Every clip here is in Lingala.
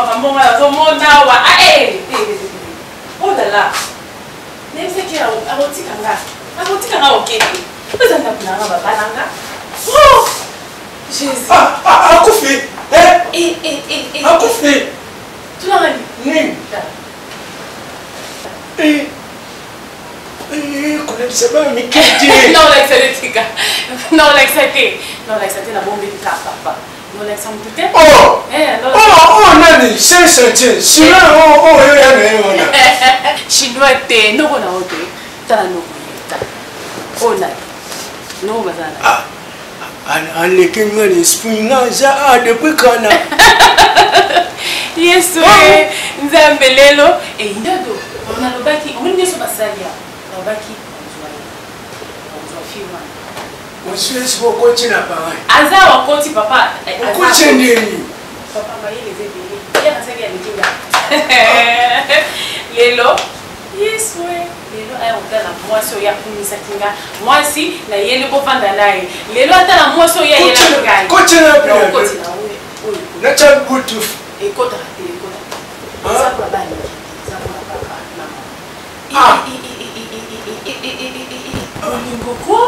maman à son monde là. Oh là là. Nem c'est qui a roti kanga. A roti kanga ok. Vous en avez pas baba nanga. Oh Jésus. Ah Kofi. Ah Kofi. Tu l'as dit. C'est pas un Mickey. Non, l'accepter. Non, l'accepter. Non, l'accepter la bombe de papa. Non, l'accepter. Oh! Oh, Nani, c'est certain. Chinois, Chinois, t'es non, on a ôté. T'as la non. Oh, Nani. Non, bazana. Ah. Allez, que nous les springa, ça depuis quand? Yes, oui. Nzambelelo. Et Indado. On a le baki. On est sur ma salle. On va qui? On suit ce qu'on continue à parler. Aza, on continue, papa. On continue. Papa, il les aide. Il y a un sac à l'église. Lélo. Yes, oui. Lélo, on t'a la moisson, il y a pour nous sakinga. Moi aussi, la yélo pour vendre la yé. Lélo, t'as la moisson, il y a la gagne. Continue à parler. Continue. Oui. Notre boutou. Écoute. Ça pour la balle. Ça pour la papa. Ah. Quoi?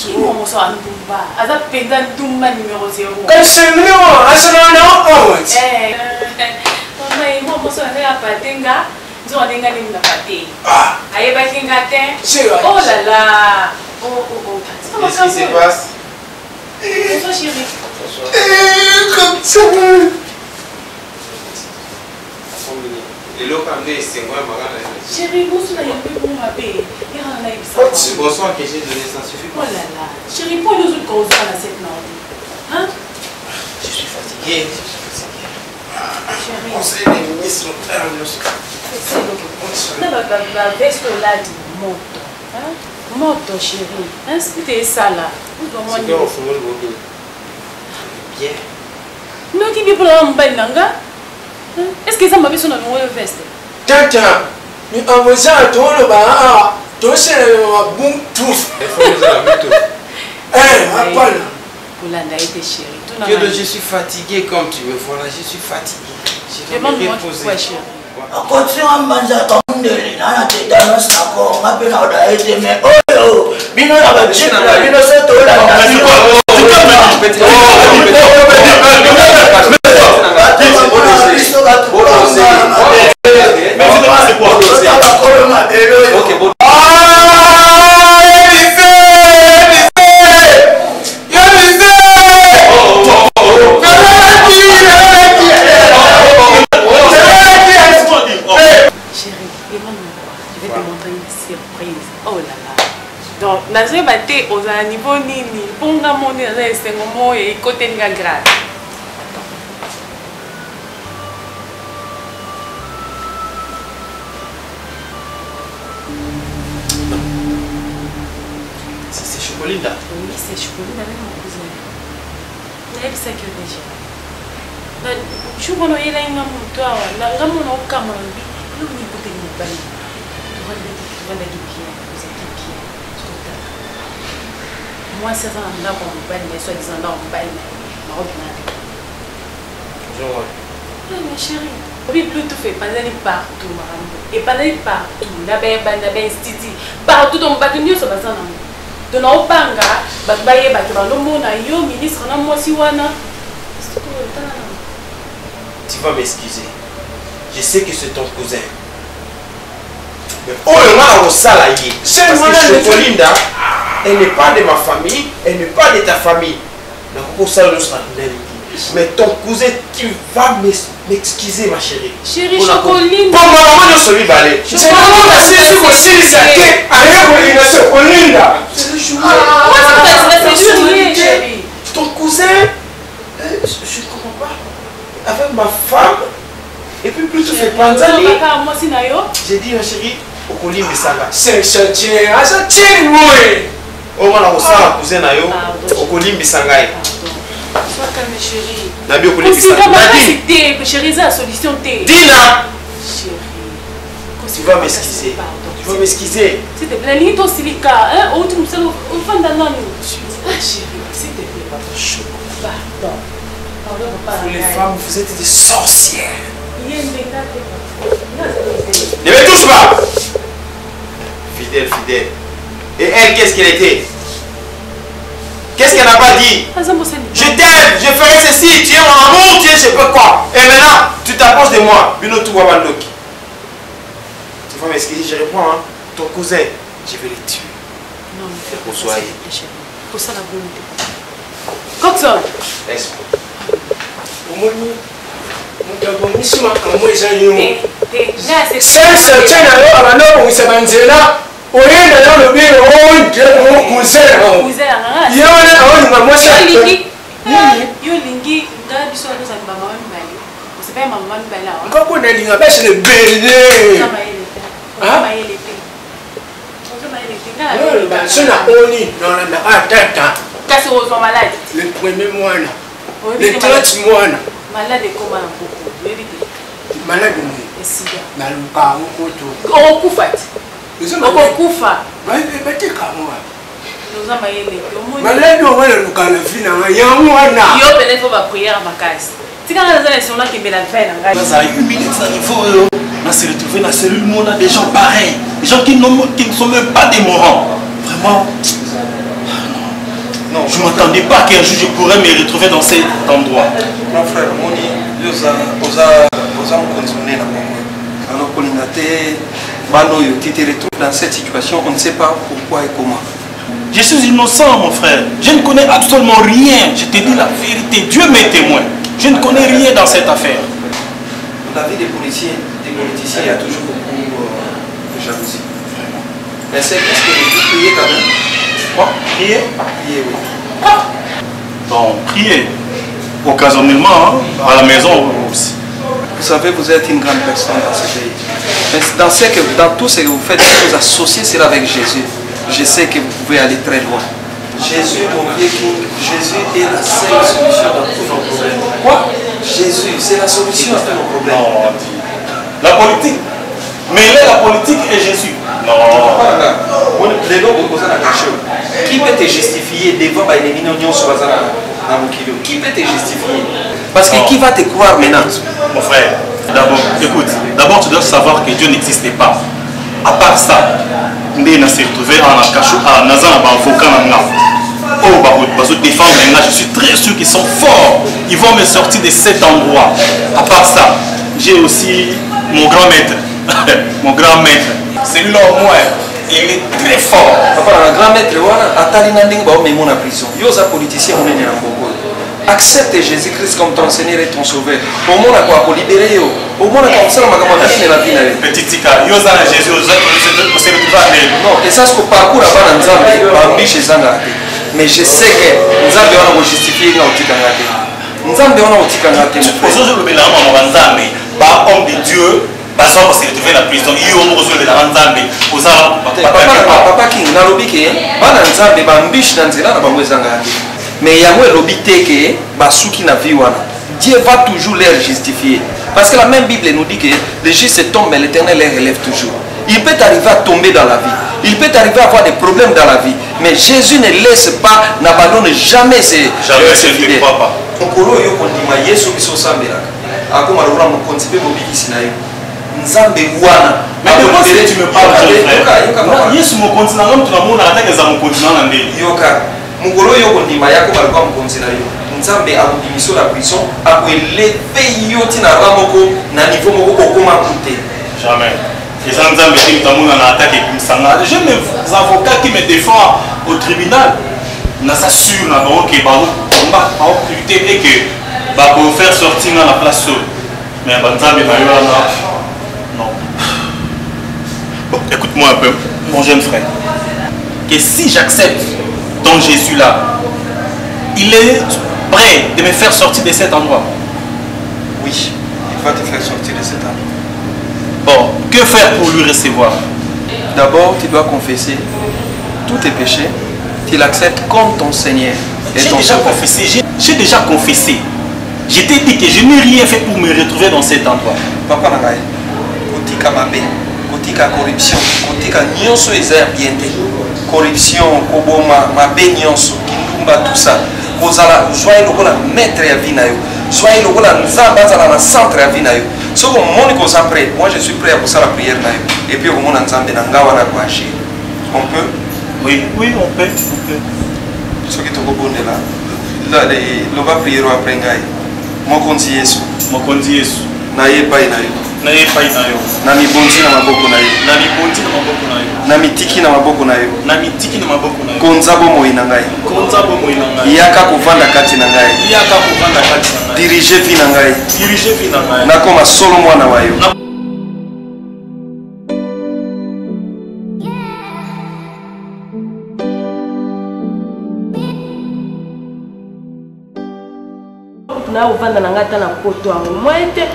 Il m'a montré un Dumba. Aza pendant Dumba numéro 0. Quel c'est le numéro? Maman, il m'a montré un patenga. Nous avons des gars qui n'ont pas été. Aïe, bah, qui n'a oh là là. Oh. Qu'est-ce qui se passe? Bonsoir, chérie. comme ça. Et l'eau comme des c'est moi, chérie, vous êtes un peu pour ma paix. Bonsoir que j'ai donné, ça suffit. Oh là là. Chérie, pour nous autres causes à cette nuit. Hein? Je suis fatigué. Chérie. Conseil des ministres. C'est la veste là du moto. Hein? Moto, chérie. Hein? C'était ça là. C'est quoi au fond de votre bien? Non, qui vient pour la mbanga? Est-ce que ça m'a mis sur notre veste? Tata, nous avons ça à toi le bas. Toi, c'est un bon touffe. Il faut nous avoir tout. Apple. Je suis fatigué comme tu veux. Voilà, je suis fatigué. Je dois me reposer. Continue à manger ton délire. On a des dames d'accord. On a bien aidé mais oh, bino la bachine la bino c'est tout la. Donc, dans ce matin, aux niveau nini, pour nga monter dans un moment et côté nga grave. C'est Chocolinda. Oui, c'est Chocolinda avec mon cousin. Il y a ça que déjà. Je vois qu'il y a un moteur, il y a un moteur qui est au niveau de l'Italie. Tu vas moi, c'est un endroit qu'on me baille, mais soi-disant là, on me baille, mais mais chérie, oui, plutôt fait, pas d'aller partout, madame. Et pas d'aller partout, là-bas, institut, partout, on va tenir ce bassin. De nos bangas, babaye, le monde, yo, ministre, on a moi si wana. Tu vas m'excuser. Je sais que c'est ton cousin. Mais oh, on a au salarié. C'est moi, Chocolinda. Elle n'est pas de ma famille, elle n'est pas de ta famille. Mais ton cousin, tu vas m'excuser, ma chérie. Chérie, Chocolinda. Pour moi, maman, je suis balai. C'est vraiment la série aussi, ça fait avec Chocolinda. Chérie. Ton cousin, je ne comprends pas. Avec ma femme, et puis plutôt fait Panzali. J'ai dit, ma chérie, Chocolinda, ça va. C'est ça, tiens, moi. Oh, on a aussi un cousin na yo, Okolimbi Sangai. Sois calme, chérie. Nabi Okolimbi Sangai. Chérie, c'est la solution. Dina! Chérie. Tu vas m'excuser. Tu vas m'excuser. S'il te plaît, lis ton silica. Hein? Oh, tu me sais, au fond d'un an. Ah, chérie, s'il te plaît, pardon. Pardon. Pardon, Vous les femmes, vous êtes des sorcières. Ne me touche pas. Fidèle, fidèle. Et elle, qu'est-ce qu'elle était? Qu'est-ce qu'elle n'a pas dit? Je t'aime, je ferai ceci, tu es mon amour, tu es je sais pas quoi. Et maintenant, tu t'approches de moi. Bino tu vois Bandoki. Tu vois, mais ce que je réponds, hein, ton cousin, je vais le tuer. Non, mais fais pour soi. Pour ça, la volonté. Coxon. Laisse-moi. Sasa tena leo abana bongisaba nzela oyenda na lobiro onje okuzela yone awoni mwasha yo lingi nga biso ndo za mama mbali usipe mama mbali awa ngoko na linga bese le bele kama ile te sona oni na atata kasi ozo malade le premier mois le 30 mois malade koma na beaucoup vérité malade ni esida na luka ngoto okufa okufa batika mwa nous avons mayele malade wana luka na fina yango wana yo peut-être faut ba prière makasi tika na zala sona ki bela fait na ngai ça 8 minutes na niveau on s'est retrouvé dans la cellule où on a des gens pareils, des gens qui ne sont même pas des morants. Vraiment. Non, je ne m'attendais pas qu'un jour je pourrais me retrouver dans cet endroit. Mon frère, Moni, oza continué na Congo. Alors tu te retrouves dans cette situation, on ne sait pas pourquoi et comment. Je suis innocent, mon frère. Je ne connais absolument rien. Je te dis la vérité. Dieu m'est témoin. Je ne connais rien dans cette affaire. Dans la vie des politiciens, il y a toujours beaucoup de jalousie. Mais c'est qu'est-ce que vous priez quand même? Quoi? Prier? Prier, oui. Bon, prier. Occasionnellement, hein, à la maison aussi. Vous savez, vous êtes une grande personne dans ce pays. Mais dans tout ce que vous faites, si vous associez cela avec Jésus, je sais que vous pouvez aller très loin. Jésus, mon vieux King, Jésus est la seule solution dans tous nos problèmes. Quoi? Jésus, c'est la solution à tous nos problèmes. Non, la politique. Mêler la politique et Jésus. Non. Qui peut te justifier devant les mignons sur qui peut te justifier? Parce que qui va te croire maintenant? Mon frère, d'abord, écoute, d'abord tu dois savoir que Dieu n'existait pas. À part ça, on s'est retrouvé en Akacho, à Nazan, à je suis très sûr qu'ils sont forts. Ils vont me sortir de cet endroit. À part ça, j'ai aussi mon grand maître. Mon grand maître. Celui-là au moins, il est très fort. Papa, le grand maître, il prison. Il y a des politiciens qui sont en accepte Jésus-Christ comme ton Seigneur et ton Sauveur. Au moins, on va libérer. Au moins, on va la vie. Petit tika, il y a Jésus, non, et ça, c'est que parcours avant Nzambe, chez Zanga. Mais je sais que Nzambe va justifier dans le Tikangate. Nzambe va Tikangate. Homme de Dieu, parce qu'on s'est retrouvé dans la prison. Il y a un reçu de la Nzambe. Papa King, Nalobike, Bana Nzambe, Bambiche Nanzela, Bamwezangate. Mais il y a un lobby que Basuki na vie wana. Dieu va toujours les justifier. Parce que la même Bible nous dit que les justes tombent, mais l'Éternel les relève toujours. Il peut arriver à tomber dans la vie. Il peut arriver à avoir des problèmes dans la vie. Mais Jésus ne laisse pas, n'abandonne jamais ses fidèles. Mais de quoi tu me parles, frère? Yesu mon continent, tu n'as pas attaqué à mon continent. Mukolo yoko ndima yako balikuwa mkonzi na yo. Nzambe akudimiso la prison, akweleve yoti na ramoko na niveau moko okoma kute. Jamais. Les gens Nzambe qui m'tamuna na attaque comme ça. J'ai mes avocats qui me défendent au tribunal. Na s'assure na ba OK ba combat ba lutter et que ba pour faire sortir dans la place seule. Mais ba Nzambe na yo là. Non. Bon, écoute-moi un peu, mon jeune frère. Que si j'accepte donc Jésus là, il est prêt de me faire sortir de cet endroit. Oui, il va te faire sortir de cet endroit. Bon, que faire pour lui recevoir? D'abord, tu dois confesser tous tes péchés. Tu l'acceptes comme ton Seigneur. J'ai déjà confessé. J'ai déjà confessé. Je t'ai dit que je n'ai rien fait pour me retrouver dans cet endroit. Papa Nagaï, kotika mabe, kotika corruption, kotika nyonso ezaya bien te. Corruption, koboma, mabe nyonso, kindumba tout ça. Kozala joie lokola maître ya vie na yo. soyez le voilà nzambe azala na centre ya vie na yo soki omoni koza prêt moi je suis prêt à kosala prière na yo et puis okomona nzambe na nga wana koagir on peut oui on peut soki tokobondela loba prière après ngai mokonzi yesu na ye epai na yo na mibonzi na maboko na yo na mitiki na maboko na yo konza bomoi na ngai yaka kovanda kati na ngai dirige vi na ngai nakoma solo mwana wa yo na ovanda na ngata na poto yango moete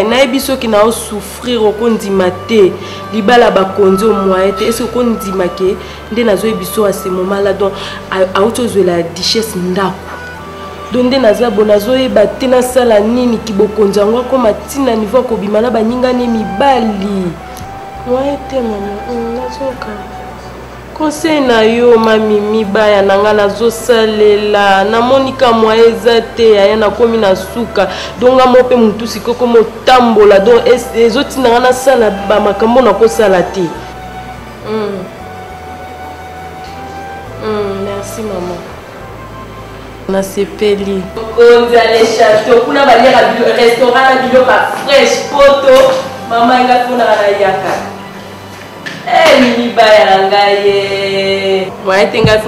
nayebi soki na osouffrir okondima te libala bakonzi omoye te ese okondima ke nde nazoyebi so à ce moment là donc auti ozwela duchesse ndako donc nde naza bo nazoyeba te nasala nini kibokonzi yango akoma ntina niveau akobima na baningani mibali moye te mama nazoka conseil na yo mami mibaya nanga nazosalela namonika mwa eza te aya nakomi na suka donga mo mpe mutu sikoko motambola donc ezotinanga nasala bamakambo nakosala te merci mama nasepeli konzi ale chateau kuna baliaka restaurant na biloko fresh poto mama enga fonaka na yaka Mibaya rangaye. Ouais, t'es un gars.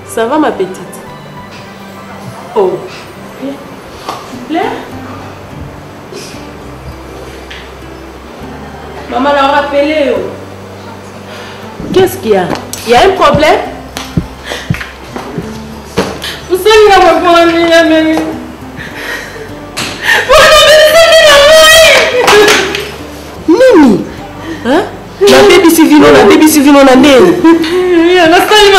Ça va ma petite? Oh. S'il te plaît? Maman l'a rappelé. Qu'est-ce qu'il y a? Il y a un problème? Vous savez la maman, Mimi, hein? La baby civil na nde. Ya nasali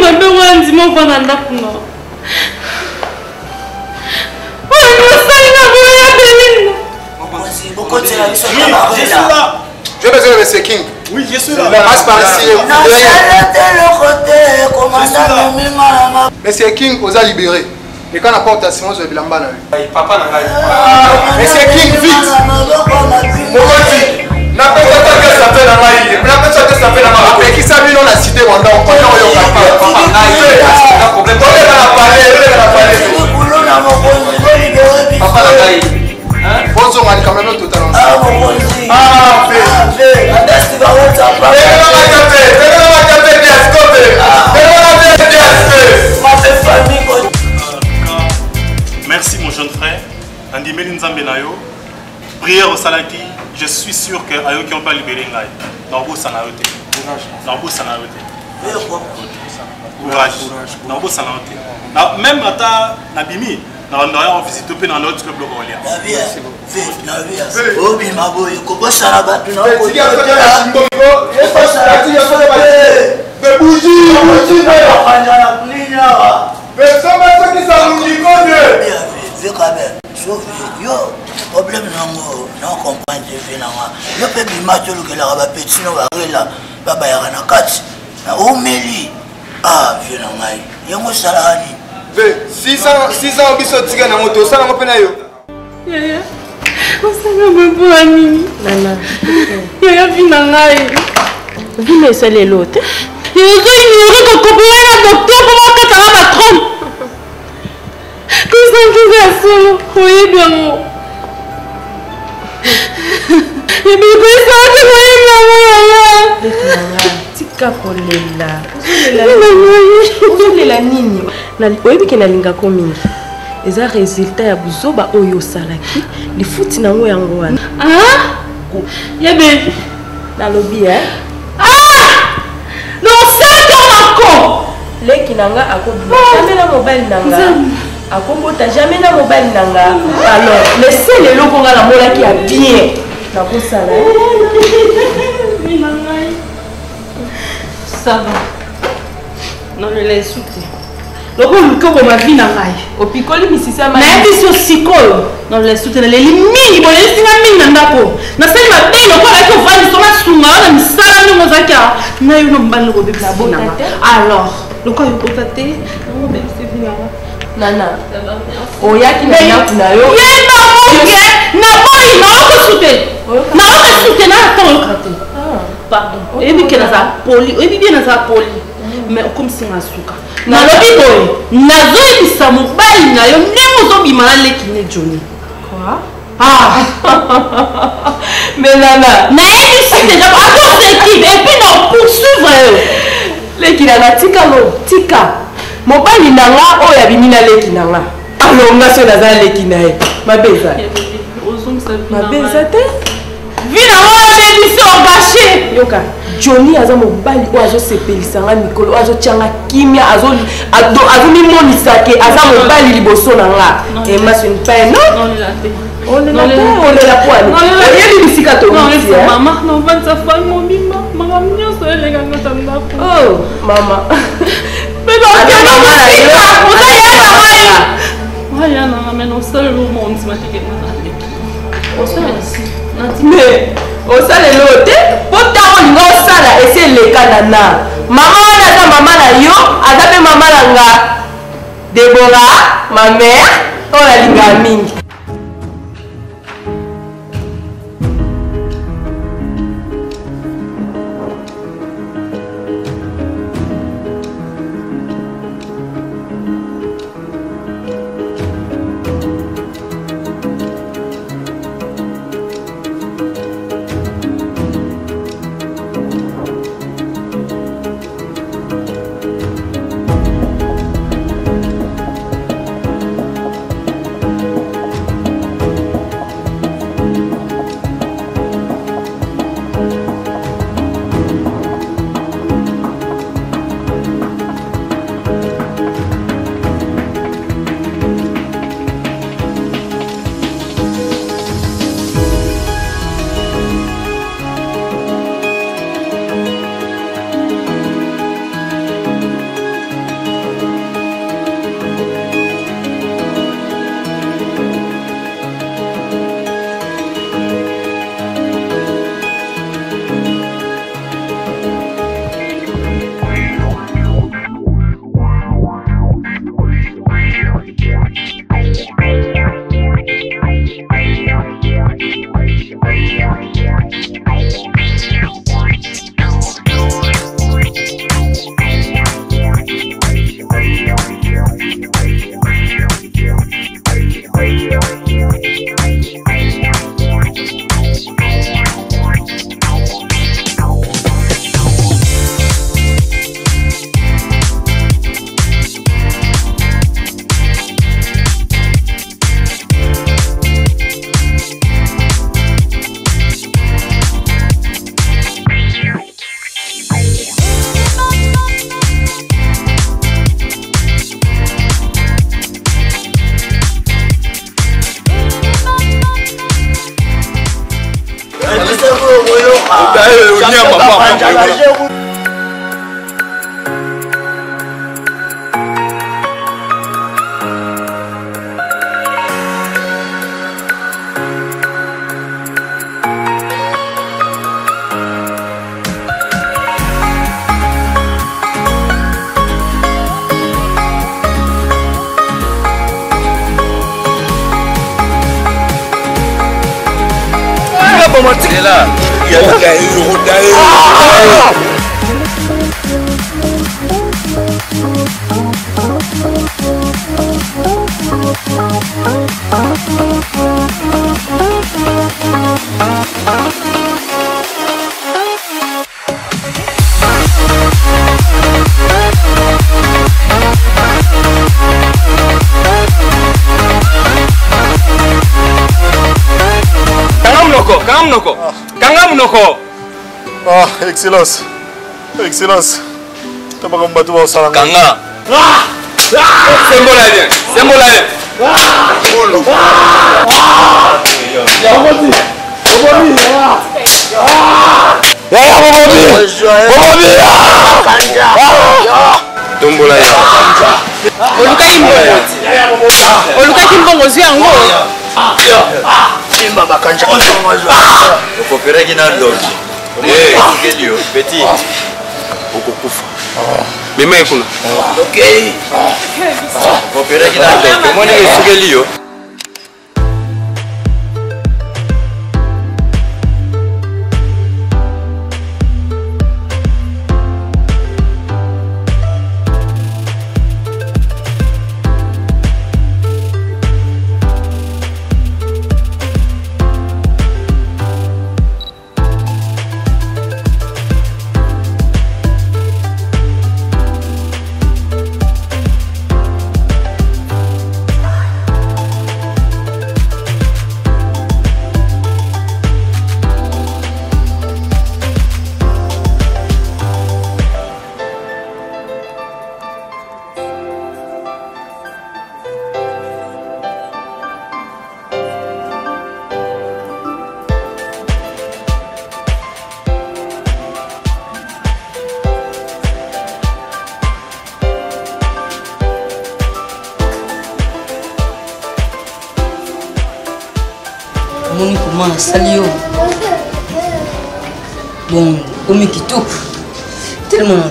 mabe wanzi mo kwa nanda kuno. Je vais besoin de M. King. Oui, je suis là. Passe par ici. Monsieur King, vous a libéré. Et quand la porte à Simon, vous avez l'ambana. Papa n'a pas. Monsieur King, vite. Qui s'est mis dans la cité Rwanda, on connaît merci mon jeune frère. Andimeli Nzambe na yo. Prière au Salaki. Je suis sûr que ayo qui ont pas libéré ngai. Nambo sanarete. Courage. Nambo sanarete. Même ata nabimi na on visite pe na notre club local. Obi maboy ko bosana batu na ko. Problème non comprendre je na yo pe bima tolo ke la ba petit no ba rela baba ya na kati na omeli vieux na ngai yango salani ve 600 biso tika na moto sala ngo pena yo yaya osanga mbo nini nana yaya vina ngai vina sale lote yo ko ignorer ko kopela na docteur pour que ça va trompe que ça qui va solo oye bien tika kolela ozolela nini oyebi ke nalingako mingi eza resultat ya buzoba oyo osalaki lifuti nango yango wana yebe nalobi nosatomako leki nanga akobota na mobali nanga akombota jamais na mobali nanga alors laissez les loko nga na molaki ya bien na kosala ça va non je l'ai souté loko mukoko ma vie na ngai opikoli misisa ma na biso sikolo non je l'ai souté na leli mingi bon singa mingi na ndako na sali ma belle ko la ko vandi soma sunga na misala ni mozaka na yo no mbali ko bebisa bona alors loko yo kotate no bebisa vina Nana. Oyaki na yaku na yo. Yeba moke na boyi na okosute. Na okosute na ton. Pardon. Ebi ke na za poli, ebi bien na za poli. Mais comme si na suka. Na lobi boy. Na zo ebisa mobali na yo ndemo zo bimana leki ne Johnny. Quoi? Ah. Mais Nana, na ebisi déjà à cause équipe et puis non poursuivre. Leki na tika lo, tika. Mobali na nga oya bimina leki na nga. Alonga so na za leki na ye. Mabeza. Mabeza te. Vina wana ebisi ogaché. Yoka. Johnny aza mobali o azo sepelisa nga mikolo azo tianga kimia azo mimonisa ke aza mobali liboso na nga. Et ma c'est une peine non? Non la te. On est la poêle. On est bisika to. Non laisse maman, non va sa femme mon bimba. Maman mia so les gars ngata ndako. Oh, maman. Mais non, maman là. Waya na mais non seul le monde m'a dit que na. On se ici. Mais au salé l'autre, pourtant on a sala et c'est le canana. Maman on a maman na yo, adape maman langa. Deborah, ma mère, on a linga mingi. Ah, excellence. Excellence. Tu vas me battre au salon. Kanga. Symbole bien. Symbole bien. Petit. Beaucoup Mema ekuna. Ok. Opérer qui n'a donc moi n'est pas lié. Salut. Bon, comme qui tout. Tellement.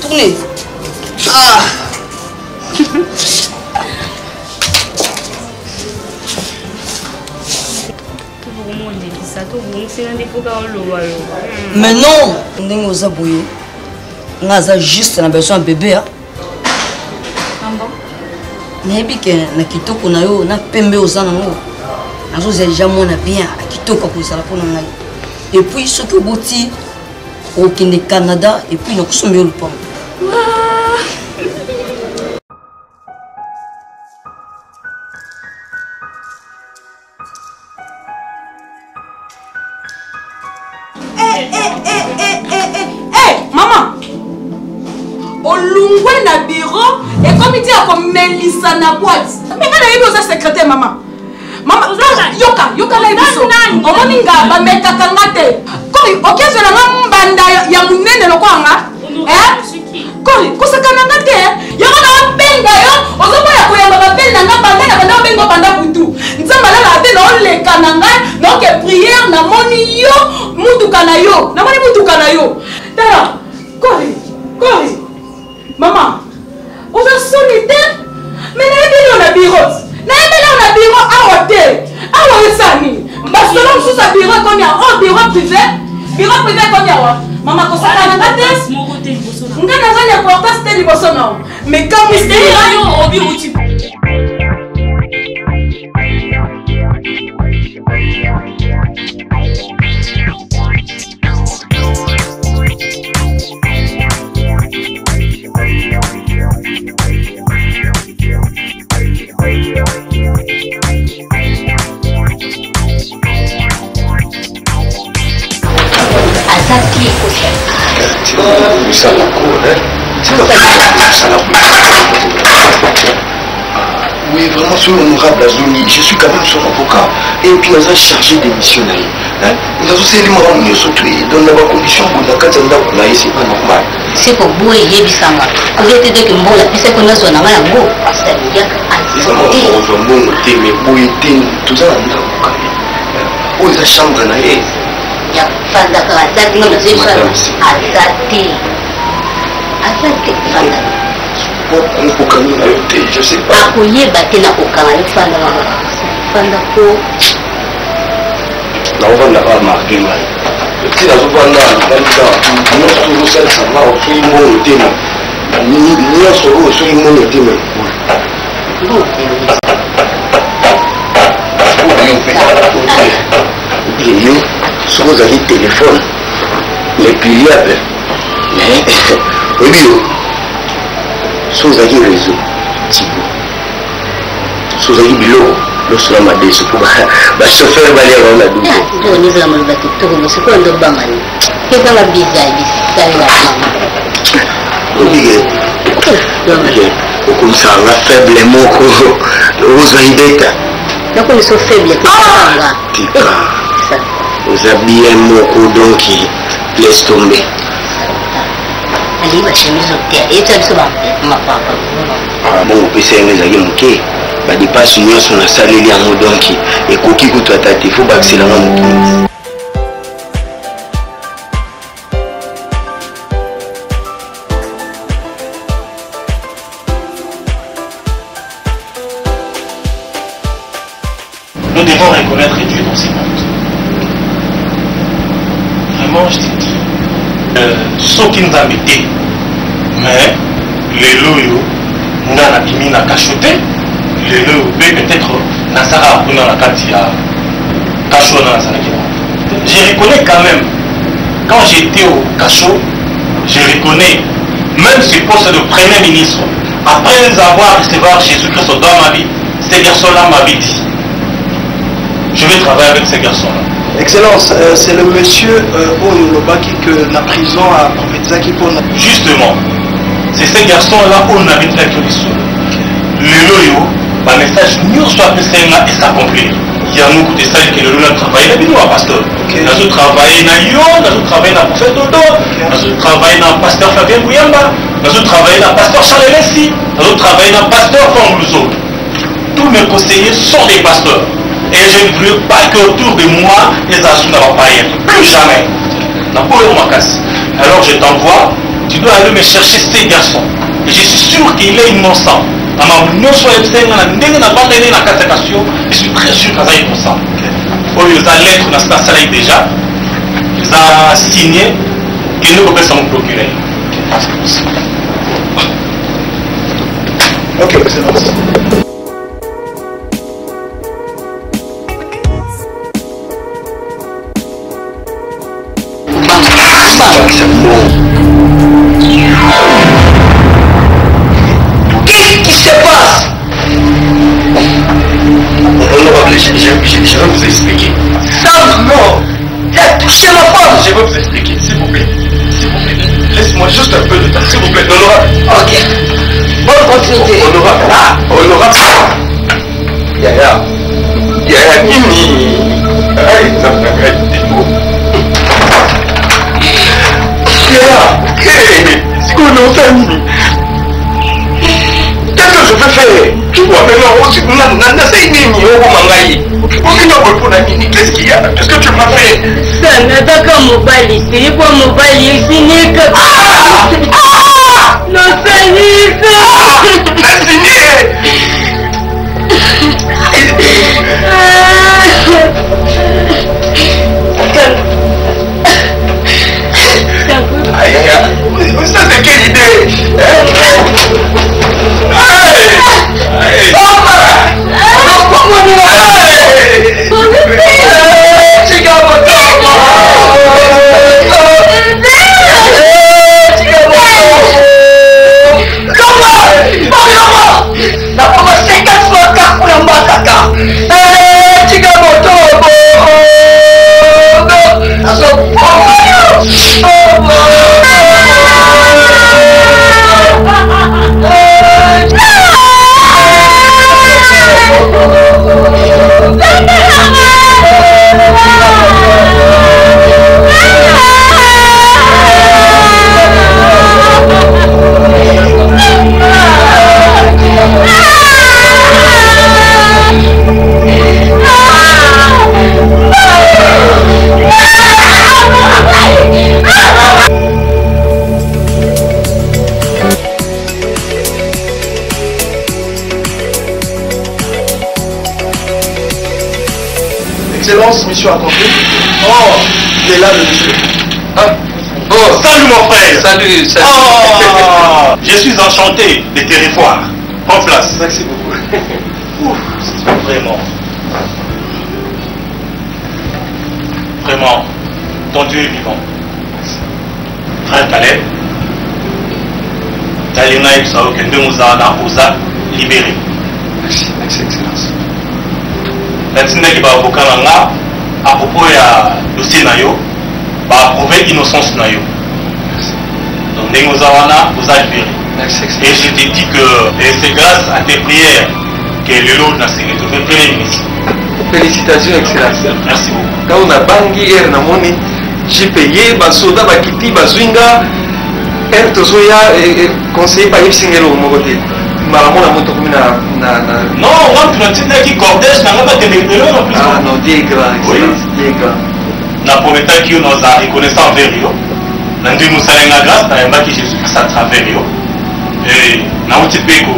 Tournez. Ah. Mais non, on est aux abouillés. On a juste un besoin de bébé. Nayebi ke na kitoko na yo na pembe ozana ngo nazo déjà mona bien kitoko ko sala pona ngai et puis ce que boti au Canada et puis nous sommes le pom maman olungwe na bureau et comme il dit à Melissa na boîte mais quand il est secrétaire maman yoka la biso omoni ngaba meka kangate kori okezo na mbanda ya munene lokwanga kori kusakana ngate yango na benga yo ozomo ya koyamba babenda na banda na banda bengo banda butu nzamba la ate na oleka na ngai donc prière na moni yo mutuka na yo na moni mutuka na yo tala kori maman oza solitaire mais na bureau na bureau à hôtel à Sani parce que l'homme sous sa bureau comme ya oh bureau privé comme ya maman ko ça na ngate ngana ngana porta c'était liboso non mais comme mystère yo obi uti Ça la cour, oui, vraiment, sur l'honorable Azoni, je suis quand même son avocat. Et puis, nous avons chargé des missionnaires. Nous avons aussi les marins, nous sommes dans la condition où nous avons c'est pas normal. C'est pour vous et Yébissama. Vous êtes dit que vous avez pu se connaître son amour. C'est bien que nous avons bon thé, mais vous êtes tout ça, nous avons où est la chambre? Il y a pas d'accord à ça, nous avons dit je sais pas. On va l'avoir marqué. Si la zone nous toujours celle ça va au fil mon thème. Nous sommes au fil mon thème. Oubliez, si vous avez téléphone, les pliables, mais oui, si vous avez réseau, Thibaut, si vous avez bilo, nous sommes à des secours. Le chauffeur va aller à la double. Nous sommes à la double. C'est quoi le baman? C'est quoi la bizarre? Comme ça, on a faible mot. Vous avez des cas. Donc, nous sommes faibles. Vous avez bien mot donc qui laisse tomber. Ah bon, on peut essayer de les moquer. Bah, des passes, nous sommes à saler les amours donc et coquille que tu as tâté, il faut pas que c'est la main. Comment reconnaître Dieu dans ces mondes? Vraiment, je te dis, ceux qui nous ont mis, mais les loyaux, nous avons mis à cachoter, les loyaux, peut-être, Nazara a pris dans la katia, cachot dans la salle. Je reconnais quand même, quand j'étais au cachot, je reconnais même ce poste de Premier ministre. Après avoir recevoir Jésus-Christ dans ma vie, ces garçons-là m'avaient dit, je vais travailler avec ces garçons-là. Excellence, c'est le monsieur Oyolobaki que la prison a prophétisé pour nous. Justement, c'est ces garçons-là où on habite avec le sol. Le loyo, le message nous soit passé et s'accomplir. Il y a beaucoup de ça que le loyo a travaillé, mais nous, pasteur. Nous avons travaillé dans Lyon, nous avons travaillé dans le prophète Dodo, nous avons travaillé dans le pasteur Fabien Bouyamba, nous avons travaillé dans le pasteur Charles Messi, nous avons travaillé dans le pasteur Fanglouzo. Tous mes conseillers sont des pasteurs. Et je ne veux pas qu'autour de moi, les assumes n'auront pas rien. Plus jamais. Alors je t'envoie, tu dois aller me chercher ces garçons. Et je suis sûr qu'il est innocent. Je suis très sûr qu'il est innocent. Ils ont lettre dans cette salle déjà. Ils ont signé que nous pouvons s'en procurer. Ok, excellence. Qu'est-ce qui se passe? Je vais vous expliquer. Sandre, non! Tu as touché ma femme! Je vais vous expliquer, s'il vous plaît. S'il vous plaît. Laisse-moi juste un peu de temps, s'il vous plaît. Honorable. Ok. Bonne continuité. Honorable. Ah, honorable. Yaya. Yaya, Nini. Aïe, ça me fait des mots. C'est quoi le famille? Qu'est-ce que je peux faire? Tu vois maintenant aussi, qu'est-ce qu'il y a? Qu'est-ce que tu m'as fait? Ça nataka mobali, c'est quoi mobali? Sinika. Non, Sanika. Ça c'est quelle idée? Excellence, mission accomplie. Oh, il est là le monsieur. Hein? Oh, salut mon frère. Salut, salut. Oh, je suis enchanté de te revoir. En place. Merci beaucoup. Vraiment. Vraiment, ton Dieu est vivant. Frère Caleb, Talina et Sao Kende Mouzana Oza libéré. Merci, merci, excellence. Natindaki ba avocat nanga à propos ya dossier na yo ba prouver innocence na yo. Donc ndenge ozawana oza libéré. Merci, et je te dis que c'est grâce à tes prières que le lot n'a signé le premier ministre. Félicitations, excellence. Merci beaucoup. Quand on a bangi er na moni j'ai payé basoda bakiti bazwinga er tozoya conseiller pa yipsingelo mo côté. Maramona moto comme non, on peut dire qu'il cortège n'a pas de l'élève en plus. Ah non, des grands, des grands. Na prometa qui nous a reconnaissant envers eux. Nandi nous salé la grâce, na yamba qui Jésus Christ à travers eux. Et na outi peko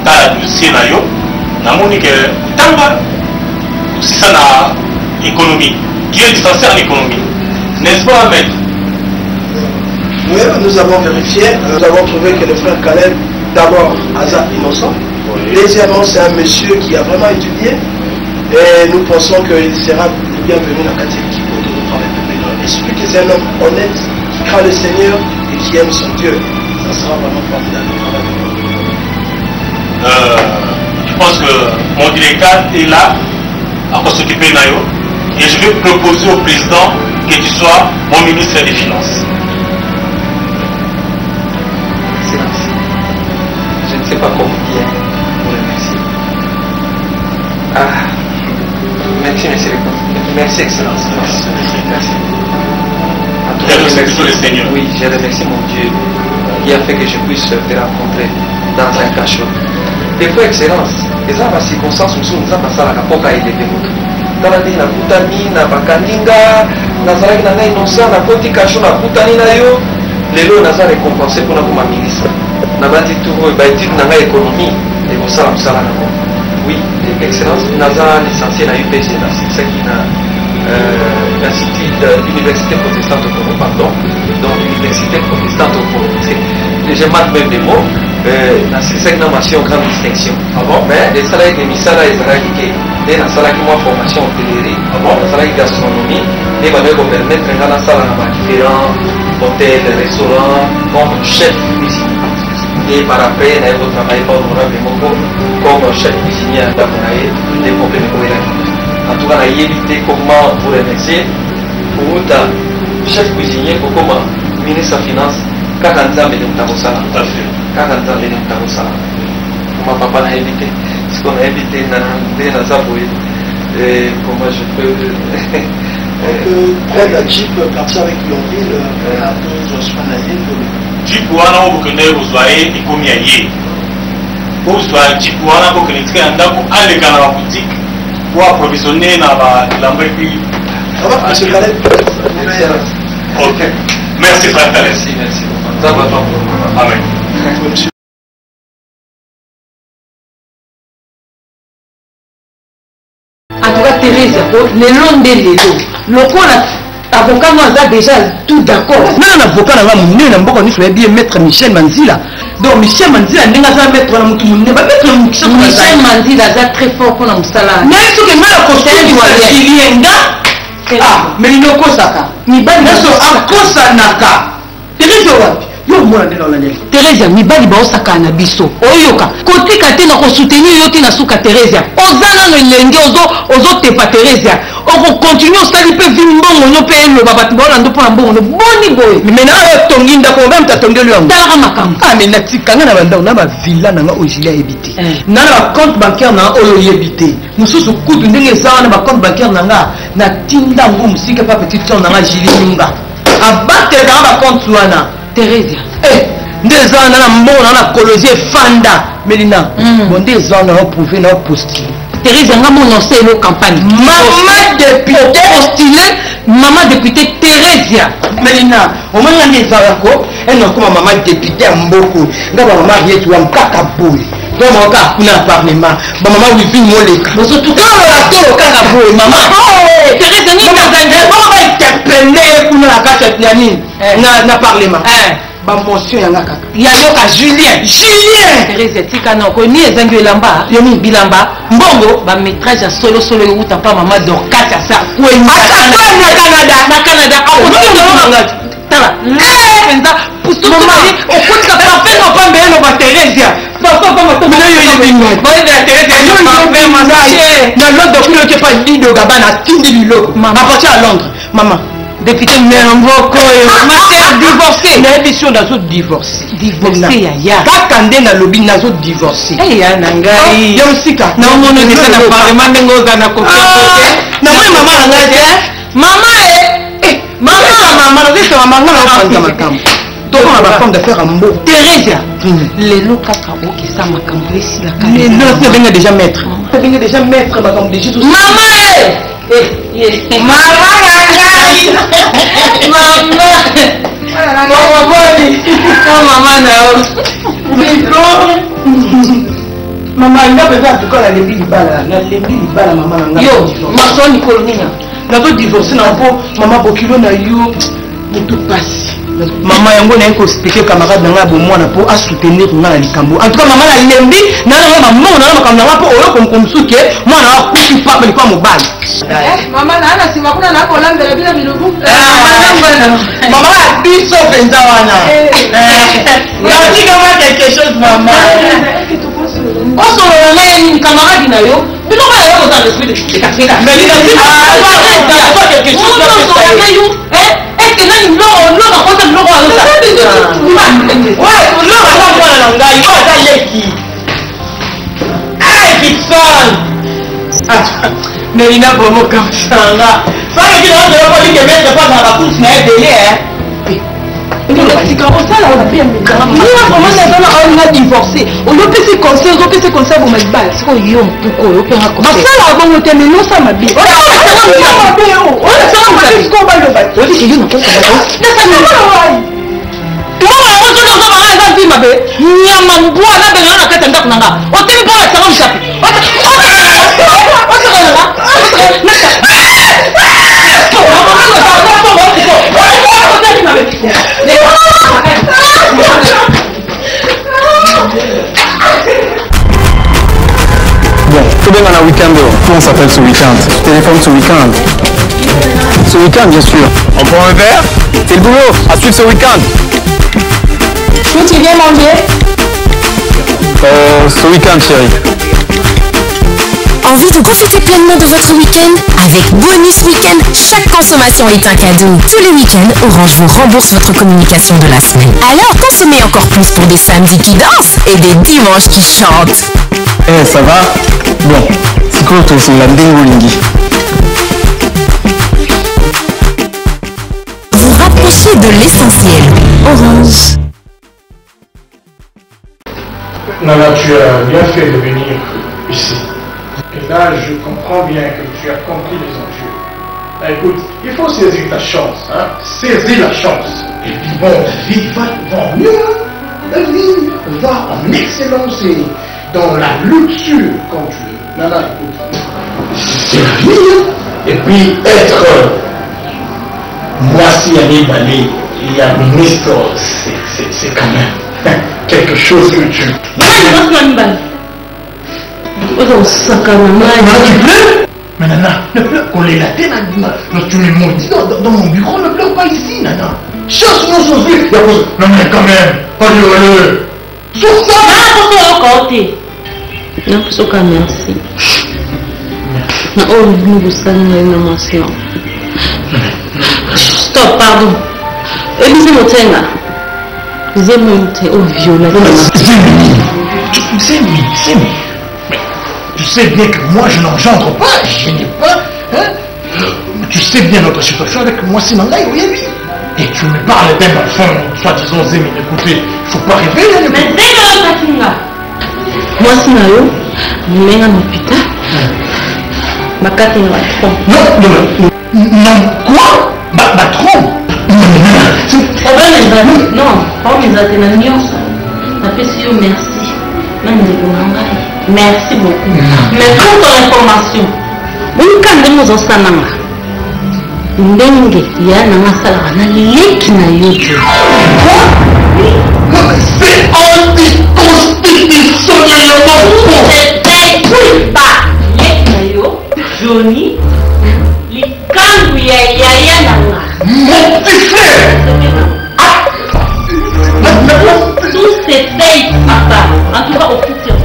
ta dossier na yo, na moni que tamba c'est ça l'économie, qui est distancé en économie. N'est-ce pas, maître? Oui, nous avons vérifié, nous avons trouvé que le frère Caleb, d'abord, hasard innocent. Deuxièmement, c'est un monsieur qui a vraiment étudié et nous pensons qu'il sera bienvenu dans la catégorie de notre travail public. Et celui qui est un homme honnête, qui craint le Seigneur et qui aime son Dieu, ça sera vraiment formidable le travail je pense que mon directeur est là à s'occuper d'Ayo et je vais proposer au président que tu sois mon ministre des Finances. Excellence, je ne sais pas comment dire pour remercier. Ah, merci, monsieur le président. Merci, Excellence. Merci. En tout cas, je remercie le Seigneur. Oui, je remercie mon Dieu qui a fait que je puisse te rencontrer dans un cachot. Des fois, Excellence, les gens, les circonstances, nous avons passé à la poca et les démons. Dans la vie, na butani, na bakaninga, na zalaki na ngai innocent, na koti cachot, na butani na yo. Lelo, naza récompensé pour ma ministre. Na bati tout, baïti na ngai économie, et vous savez, ça là. Oui, Excellence, naza licencié na UPC, na c'est ça qui na l'université protestante au Congo, pardon, donc l'université protestante au Congo. Je marque même des mots. C'est ça une nation grande distinction. Ah bon? Mais les salariés de Misala et Zalaki, les salariés qui ont formation hôtellerie, ah bon? Les salariés de gastronomie, les valeurs vont permettre dans la salle à différents hôtels, restaurants, comme chef cuisinier. Et par après, nous avons travaillé honorablement comme chef cuisinier à Dabonaye, des problèmes de en tout cas, on a évité comment vous remercier pour être chef cuisinier, pour comment ministre des Finances, 40 ans de Mutavosala. Tout à fait. 40 ans de Mutavosala. Comment papa n'a évité? Ce qu'on a évité dans Zaboui. Et comment je peux. Prendre la Jeep, partir avec Longville, à 2 semaines. Jeep, on a beaucoup de choses, vous voyez, et comme il y a hier. Vous voyez, Jeep, on a beaucoup de choses, on a les canaux à boutique. Pour approvisionner l'embret puis. Ça va, monsieur Caleb? Ok. Merci, frère Caleb. Merci. Ça va, amen. En tout cas, Thérèse, le long de l'élo, le avocat nous a déjà tout d'accord. Non, avocat n'a pas mon nez, bien mettre Michel Manzila. Donc Michel Manzila n'est pas mettre dans mon nez, Michel Manzila est très fort pour nous salaire. Mais est-ce que mal costume ah, mais il n'y a pas ça. Ni pas de ça naka. Thérèse wapi? Yo mwana ndela la nyeli. Thérèse mibali ba osaka na biso. Oyoka. Côté katé na ko soutenir yo ti na suka Thérèse. Ozana no lenge ozo tepa Thérèse. On continue au sali pe vimbongo no pe lo baba tibona ndo pona mbongo no boni boy. Mais na tongi ndako même ta tongeli yango. Tala makambo. Ah mais na tikanga na banda na ba villa na nga ojilia ebité. Na na compte bancaire na oyo yebité. Mususu kudu ndenge za na ba compte bancaire na nga na tinda ngo musika pa petit ton na nga jili nyumba. Abate na ba compte wana. Thérèse. Des ans na mbona na colosie fanda melina. Bon des ans na prouver na postuler. Thérèse nga mon lancé une campagne. Maman député postulé, maman député Thérèse. Melina, au moins on est zarako, elle n'a comme maman député mboko. Nga ba maman yetu wa mkaka boy. Donc mon cas kuna parlement. Ba maman wifi moleka. Boso tout la tolo kaka boy maman. Oh, Thérèse ni nganga on va interpeller kuna la kata nani na parlement. Ba motion yanga kaka. Ya yoka Julien. Thérèse tika na ko ni ezangi elamba. Yomi bilamba. Mbongo ba métrage ya solo uta pa maman Dorcas ya sa. Kwenza na Canada. Tala. Penza pusto mali okuta pa fe no pa mbelo ba Thérèse. Papa to mbelo yo bingo. Ba Thérèse yo pa maman. Na Londres kulo ke pa lido gabana tindi lilo. Maman parti à Londres. Maman député Mboko ma sœur divorcée. Na émission nazo divorcé. Divorcé ya. Kaka nde na lobi nazo divorcé. Ya na ngai. Ya musika. Na mono ndesa na parlement ndengo za na kofi kote. Na mama na ngai. Mama na ndesa mama na kwanza makambo. Toko na ba femme d'affaires à Mbo. Thérèse. Lelo kaka okisa makambo esi la kaka. Lelo c'est bien déjà maître. C'est bien déjà maître makambo de Jésus. Maman Maman, il a besoin en tout cas la lembi libala. La lembi libala, maman. Yo, ma soeur Nicole Nina. N'a pas divorcé, n'a pas. Maman, Bokilo n'a eu. Tout passe. Maman, yango n'a pas expliqué camarade n'a pas moi n'a pas à soutenir dans la likambo. En tout cas, maman la lembi, n'a pas maman, n'a pas comme n'a pas au comme souke. Moi n'a pas couché pas, mais pas mon bal. Maman, n'a si maman n'a pas l'âme de la vie à Bilogo. Maman a dit sauf Nzawana. Il a dit quelque chose, maman. On se remet une camarade n'a yo. Tu n'as pas l'air dans l'esprit de café. Mais il a dit quelque chose. Est-ce que là, il n'a pas de l'eau à l'autre? Ouais, l'eau à l'autre, il va aller qui? Ah, Gibson! Mais il n'a pas vraiment comme ça. Ça veut dire que l'on dit que mettre pas dans la course, mais délai, hein? C'est comme ça là, on a bien mis. Nous, on a divorcé. On a fait ces conseils, on a fait ces conseils pour mettre balle. C'est quoi, il y a un peu quoi, on peut raconter. Ça là, on va mais non, ça m'a bien. On a ça, on a dit qu'on va le battre. On dit qu'il y a un peu ça. Bon, tout bien dans le week-end. Comment ça s'appelle ce week-end? Téléphone ce week-end. Ce week-end, bien sûr. On prend un verre? C'est le boulot. À suivre ce week-end. Où tu viens manger? Ce week-end, chérie. Envie de profiter pleinement de votre week-end? Avec Bonus Week-end, chaque consommation est un cadeau. Tous les week-ends, Orange vous rembourse votre communication de la semaine. Alors consommez encore plus pour des samedis qui dansent et des dimanches qui chantent. Eh, ça va? Bon, c'est quoi toi, c'est la Ndingolingi. Vous rapprochez de l'essentiel. Orange. Nana, tu as bien fait de venir ici. Et là, je comprends bien que tu as compris les enjeux. Bah, écoute, il faut saisir ta chance, hein. Saisis la chance. Et puis bon, la vie va mieux, hein. La vie va en excellence et dans la luxure, comme tu veux. Nana, écoute, c'est la vie, hein. Et puis être Moissy Annie Balé, il y a ministre, c'est quand même quelque chose que tu... Tu pleures? Mais Nana, ne pleure qu'on les latte, tu me maudis dans mon bureau, ne pleure pas ici, Nana. Cherche nos choses. Non mais quand même, pas de heureux. Sur ça. Non, merci. Stop, pardon. Tu sais bien que moi je n'engendre pas, je n'ai pas, hein? Tu sais bien notre situation avec moi, c'est Nangaï, oui, oui. Et tu me parles d'un enfant, soi-disant Zémi, écoutez, il faut pas rêver, là. Mais Zémi, moi, c'est Nayo, je vais à l'hôpital. Ma carte est en Non, quoi? Ma trompe? Non, pas mes atténuations. Ma question, merci. Merci beaucoup. Mais pour ton information, quand nous avons ça, ndenge ya na masala na leki na youtube. C'est anticonstitutionnellement faux. C'est pas leki na yo Johnny likangu ya yaya nanga. Mon petit frère. Tout c'est fake, papa. En tout cas au futur.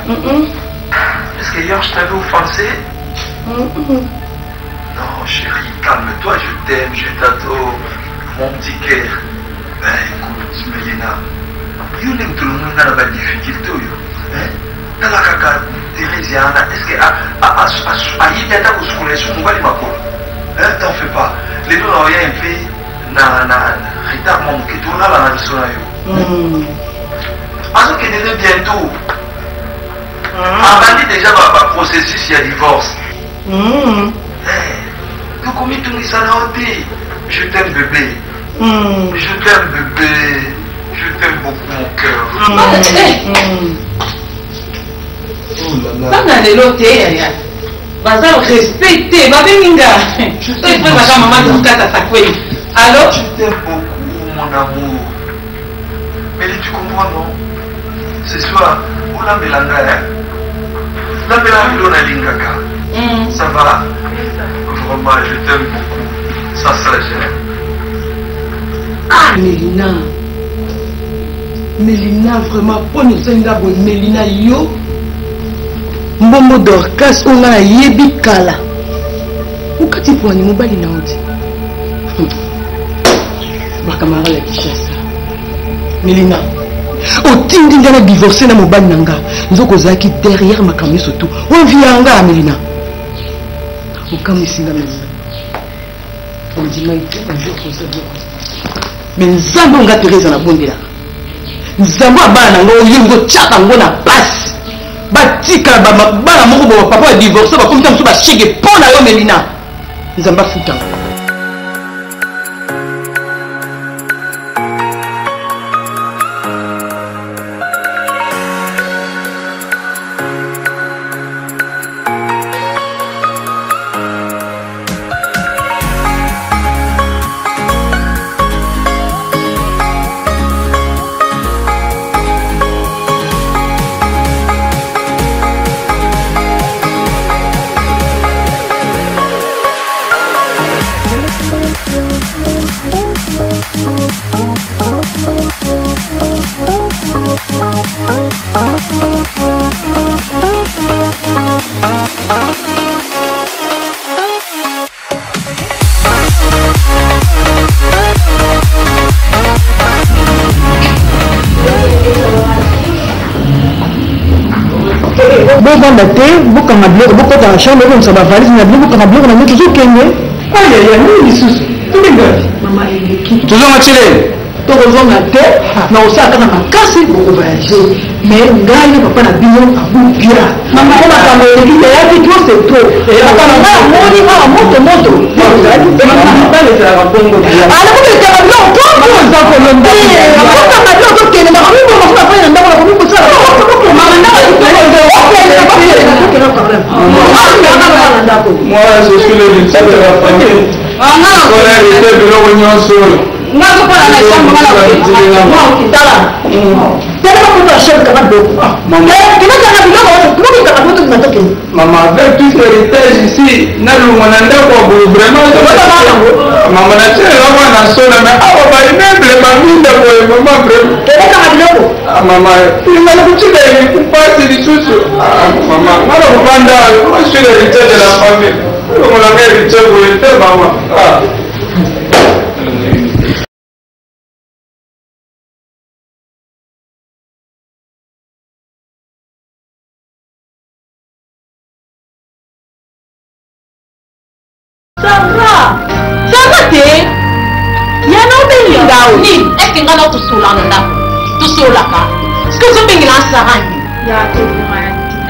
Est-ce que hier je t'avais offensé? Non, chérie, calme-toi, je t'aime, je t'adore, mon petit cœur. Ben écoute, Mélina, il y a tout le monde dans la difficulté. Dans la caca, Thérèse, est-ce que Aïda vous connaissez mon bali mako? T'en fais pas. Les deux n'ont rien fait. Retard mon qui tourne à la nation. Parce que bientôt. Avant déjà va processus, il y a divorce. Donc comment tu me dis ça? Je t'aime bébé. Je t'aime bébé. Je t'aime beaucoup mon cœur. Bana lelo te ya. Baza respecté, babenga. Je t'aime pas maman de kata sakwe. Allô? Je t'aime beaucoup mon amour. Mais tu comprends non? Ce soir, on a mélangé. La mélangé on a lingaka. Ça va? Vraiment, je t'aime beaucoup. Ça s'agit. Ah Mélina. Mélina vraiment pour nous senga bon Mélina yo. Mbombo Dorcas onga yebi kala. Ukati pwani mobali na oti. Makamara la Kishasa. Mélina. Otindi ngana divorcer na mobali nanga. Nzoko zaki derrière makamyo surtout. On vient nga Mélina. Okamisinga Mélina. On dit maïté un jour pour ça. Mais nzambo nga Thérèse na bondela. Nzambo abana ngo yengo tchaka ngo na passe. Batika bana moko bo papa divorcer ba komita mso ba chege pona yo Mélina. Nzamba futa. Bokanga bloc, bokota na chambre, on s'aba valise na bloc, bokanga bloc na moto toujours kenge. Aïe aïe aïe, ni sous. Tout le monde. Maman eleki. Toujours matile. To kozonga te, na osaka na makasi boko voyager. Mais ngai papa na bino abupia. Maman ona kama eleki ya yaki tu c'est trop. Et papa na moni ma moto. Maman pas les la bongo. Ala ko te kama bloc to ko za ko lomba. Bokanga bloc to kenge na kami mo na fa na ndako na kami ko sa. Maman na moi je suis le ministre de la famille. Maman, avec tout l'héritage ici, vraiment, maman, il m'a dit que pas du tout. Maman, moi je suis l'héritage de la famille. On a hérité pour l'héritage, maman. Ça va te? Ya no bengi ngao. Ni, est-ce que ngana to sola nda? To sola ka. Est-ce que zo bengi na sarani? Ya to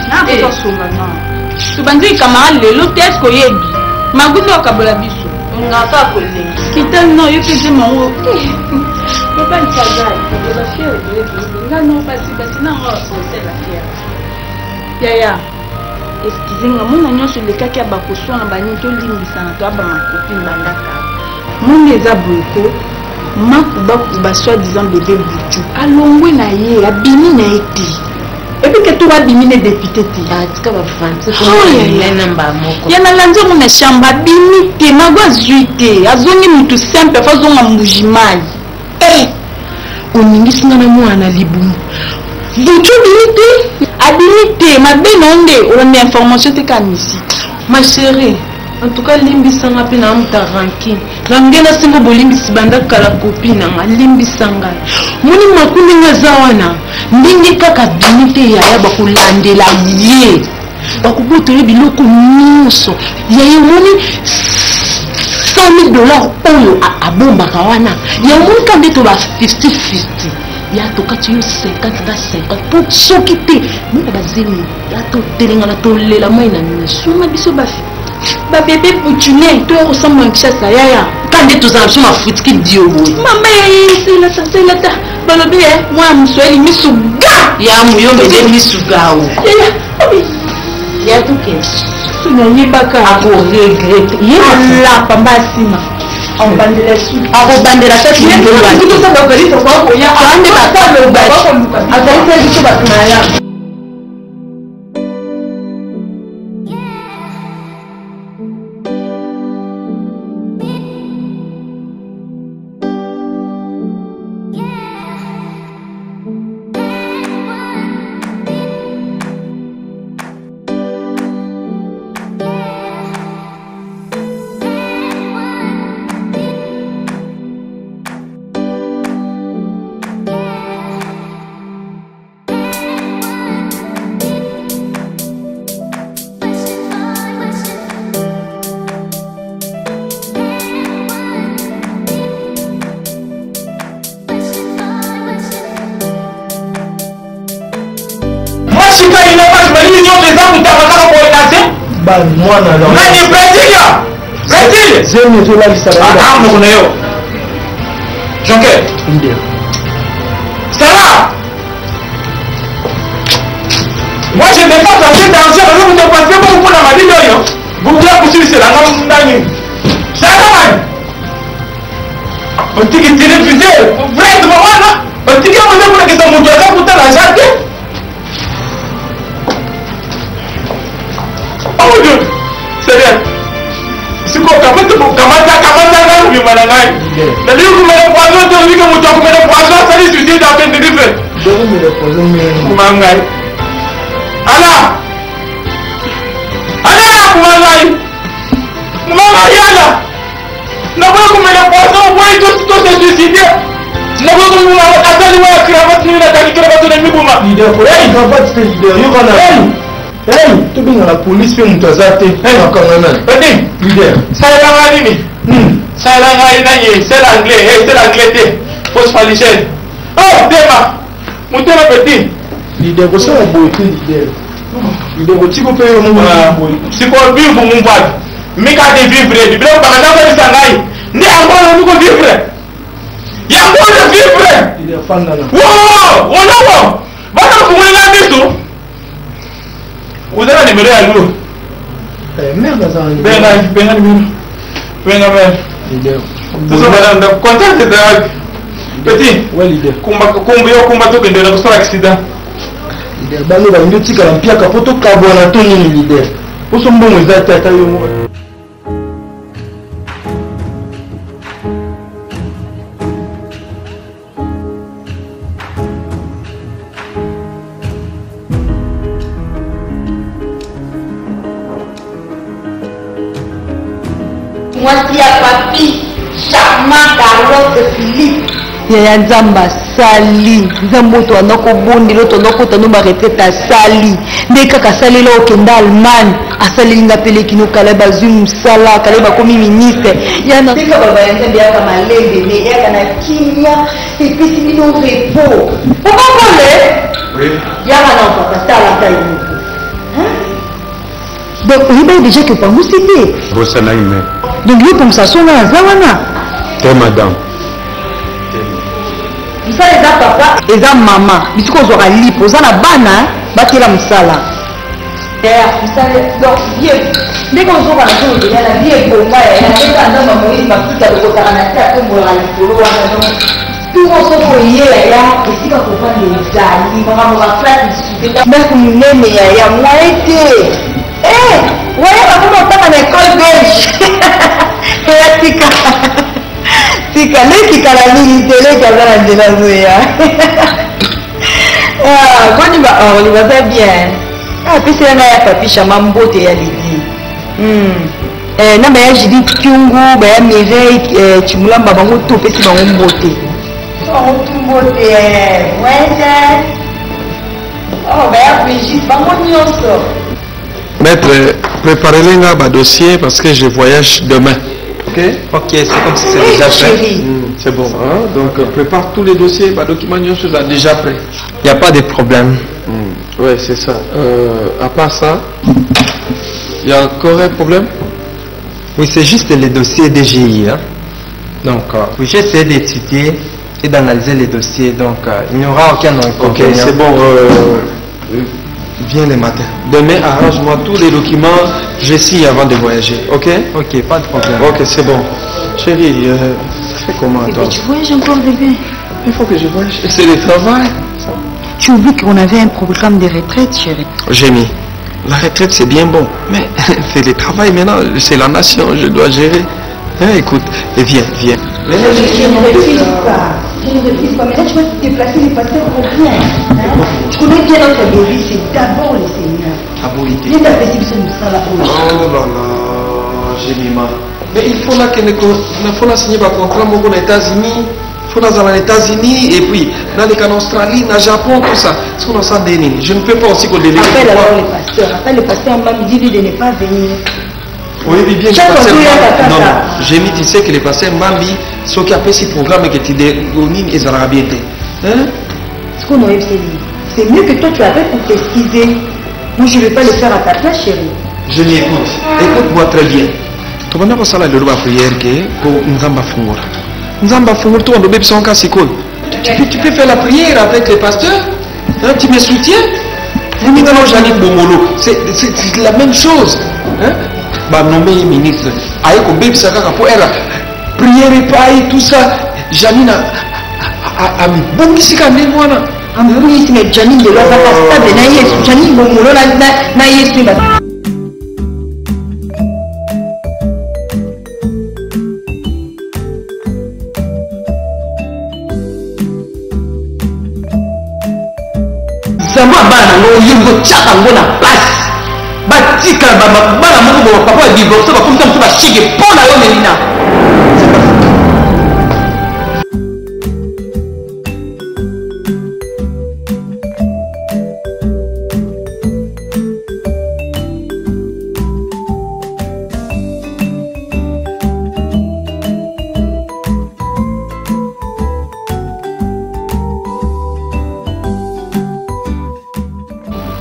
na to sola na. Tu bandi kamara lelo test ko yebi. Maguti okabola biso. Ngaka ko le. Kitan no yo pese mongo. Papa ntaga, ko ba fier de ngano basi na ngo c'est la fier. Ya. Excusez-moi, mon agnon sur le cas qui a bakosou en bani to limbisana to abama copine bandaka. Mon les abouko, ma kuba soit disant bébé boutou. Alongwe na ye, abimi na eti. Et puis que tu vas bimi ne député ti. Ah, tu vas France. Ya na lanzo mon chamba bimi te magwa zuite. Azongi mutu simple fazo ngambujimai. Eh, oningi singa na mwana libumu. butu abimité mabe nonde on a information te kamisi ma chérie. En tout cas, limbisanga pe na muta ranking. Ngena singo bolimbisi banda kala copine nga limbisanga. Muni makuni ngazawana. Ndingi kaka binite ya bakulandela ye. Bakubutole biloko nyonso. Ya muni $100,000 oyo abomba kawana. Ya muni kande to ba 50-50. Ya toka tu 50-50 pour s'occuper. Muna bazemi. Ya to telenga na to lela mai na nisuma biso ba ba bébé poutine toi ressemble à chasse yaya quand tu as sur ma foot qui dit au bout maman c'est la ta balobi moi mswahili misuga ya muyo bébé misuga ya tout que tunani baka ako regret ya pamba sima on bandela su ako bandela sa tu ndio tout ça donc il faut pas ya ande ba le ba azali biso ba tunaya. Moi je n'ai pas passé dans ce que vous ne passez pas pour la maladie. Vous voulez poursuivre c'est la montagne. C'est la on dit que tu es refusé. Vrai de maman là. On dit que vous avez que ça vous doit pour ta la jardin. Oh Dieu. C'est bien. C'est quoi comment vous malangai. La lieu vous me poison de lui que vous doit me poison ça lui suicide dans peine de vivre. Je vous me poison mais mangai. Allah! Allah! Kumalai! Kumalai Allah! N'a pas comme les poissons, ouais, tout se suicider! N'a pas comme nous, attendez, moi, la cravate, nous, la cravate de Mibouma! Leader, hey, cravate, c'est leader, you can have. Hey! Tu viens à la police, puis nous t'as hey, encore un petit, leader. Ça est là, Nimi! Ça est là, c'est l'anglais, hey, c'est l'anglais, faut se falicher. Oh, Dema! Mon Dema petit! Leader, vous savez, vous êtes leader. Leader, vous savez, vous êtes si vous vivez pour mon boîte, mais quand vous vivez, vous ne pouvez pas faire ça. Ni encore nous vivre. Il y a encore de vivre. Leader, fan là. Wow! Wow! Voilà, vous voulez la mise. Vous avez un numéro à nous. Merde, ça. Ben, leader. Tout ça, madame, contact de petit. Ouais, leader. Combien de temps accident? Leader, bano ba ndio tika mpia kapoto kabona to nini leader. Oso mbongo za tata yo. Mwasi ya papi, charmant Carlotte Philippe. Yaya nzamba sali nzambo to anako bondelo to anako tano ba retraite sali nde kaka sali lo kenda Allemagne asali linga peleki no kala bazum sala kala ba komi ministre yana tika baba yanze bia kama lembe me yaka na kimia et puis si no repos pourquoi parler oui yaka na papa sala tayi donc il va déjà que pas vous citer Rosana ime donc lui comme ça sona zawana te madame. Ça les a papa et ça maman bisiko zora lipo ça na bana batela musala donc bien dès qu'on zora na jour de la vie bomba ya na nda mama Moïse bakita ko takana ta ko mola likolo wana donc tout on se voyait ya esika ko fa de zali mama mo flat discuter na ko munene ya moi été ouais ba ko ta na école belge et tika tika leki kala nini tele kala ndela zoya Kwani baza bien. Apesela na ya papi chama mbote ya lidi. Na baya jidi kyungu baya Mireille chimulamba bango to pesi bango mbote. Mbote wende. Baya Brigitte bango nyonso. Maître, préparez-les un dossier parce que je voyage demain. Ok? Ok, c'est comme si c'est déjà fait. C'est bon. Hein? Donc, prépare tous les dossiers, les documents sont déjà prêts. Il n'y a pas de problème. Oui, c'est ça. À part ça, il y a encore un problème? Oui, c'est juste les dossiers DGI. Hein? Donc, oui, j'essaie d'étudier et d'analyser les dossiers. Donc, il n'y aura aucun inconvénient. Ok, c'est bon. Viens le matin. Demain, arrange-moi tous les documents. Je signe avant de voyager. Ok? Ok, pas de problème. Ok, c'est bon. Chérie, fais comment toi? Tu voyages encore, bébé? Il faut que je voyage. C'est le travail. Tu oublies qu'on avait un programme de retraite, chérie. J'ai mis. La retraite, c'est bien bon. Mais c'est le travail maintenant. C'est la nation. Je dois gérer. Hein, écoute, viens, viens. Je ne refuse pas. Je ne refuse pas. Mais là, tu vas te déplacer les pasteurs pour rien. Tu connais bien notre bébé, c'est d'abord le Seigneur. Ah bon, il Viens t'apaiser, ça nous sera la prochaine. Oh là là, j'ai mis mal. Mais il faut là que il faut là signer un contrat aux États-Unis. Il faut dans les États-Unis et puis dans les en Australie, dans le Japon, tout ça. Ce qu'on a ça déni. Je ne peux pas aussi qu'on délivre. Appelle alors le pasteur. Appelle le pasteur Mbambi, dis-lui de ne pas venir. Oui, bien, le pasteur Mbambi. Non, non. J'ai mis, tu sais que le pasteur Mbambi, ce qui a fait ce programme que tu dégonis et ça va bien. Hein? Ce qu'on aurait fait, c'est mieux que toi tu avais pour t'excuser. Moi je ne vais pas le faire à ta place, chérie. Je m'écoute. Écoute-moi très bien. Tu vas pas ça là, le prière pour Nzamba Fungura. Nzamba Fungura, toi, on doit faire un cas tu peux faire la prière avec le pasteur. Hein? Tu me soutiens? C'est la même chose. Hein? Bah, nommer ministre. Aïe, qu'on bébé ça pour elle. Prière et paille, tout ça. Janine a mis bon ici quand même voilà. Oui, mais Janine de l'autre pas stable. Na Yesu, Janine bon molo na Yesu ba. Zama bana ngo yimbo chaka ngo na place. Batika bana moko papa divorce ba comme ça ba chige pona yo melina.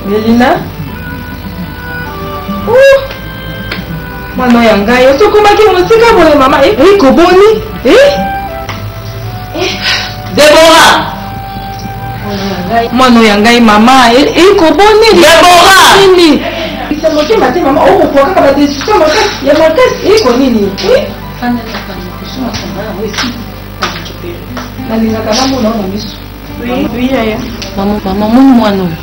Melina? Mano ya ngai, osokomaki mosika boye mama. Koboni? Deborah! Mano ya ngai mama, koboni? Deborah! Nini? Bisa motema te mama, okokoka kaka badesisio makasi, ya makasi, nini? Fanda tapani, kusuma sambala wesi, nakikipere. Nalingaka namona na miso. Oui, yaya. Mama, moni mwana oyo.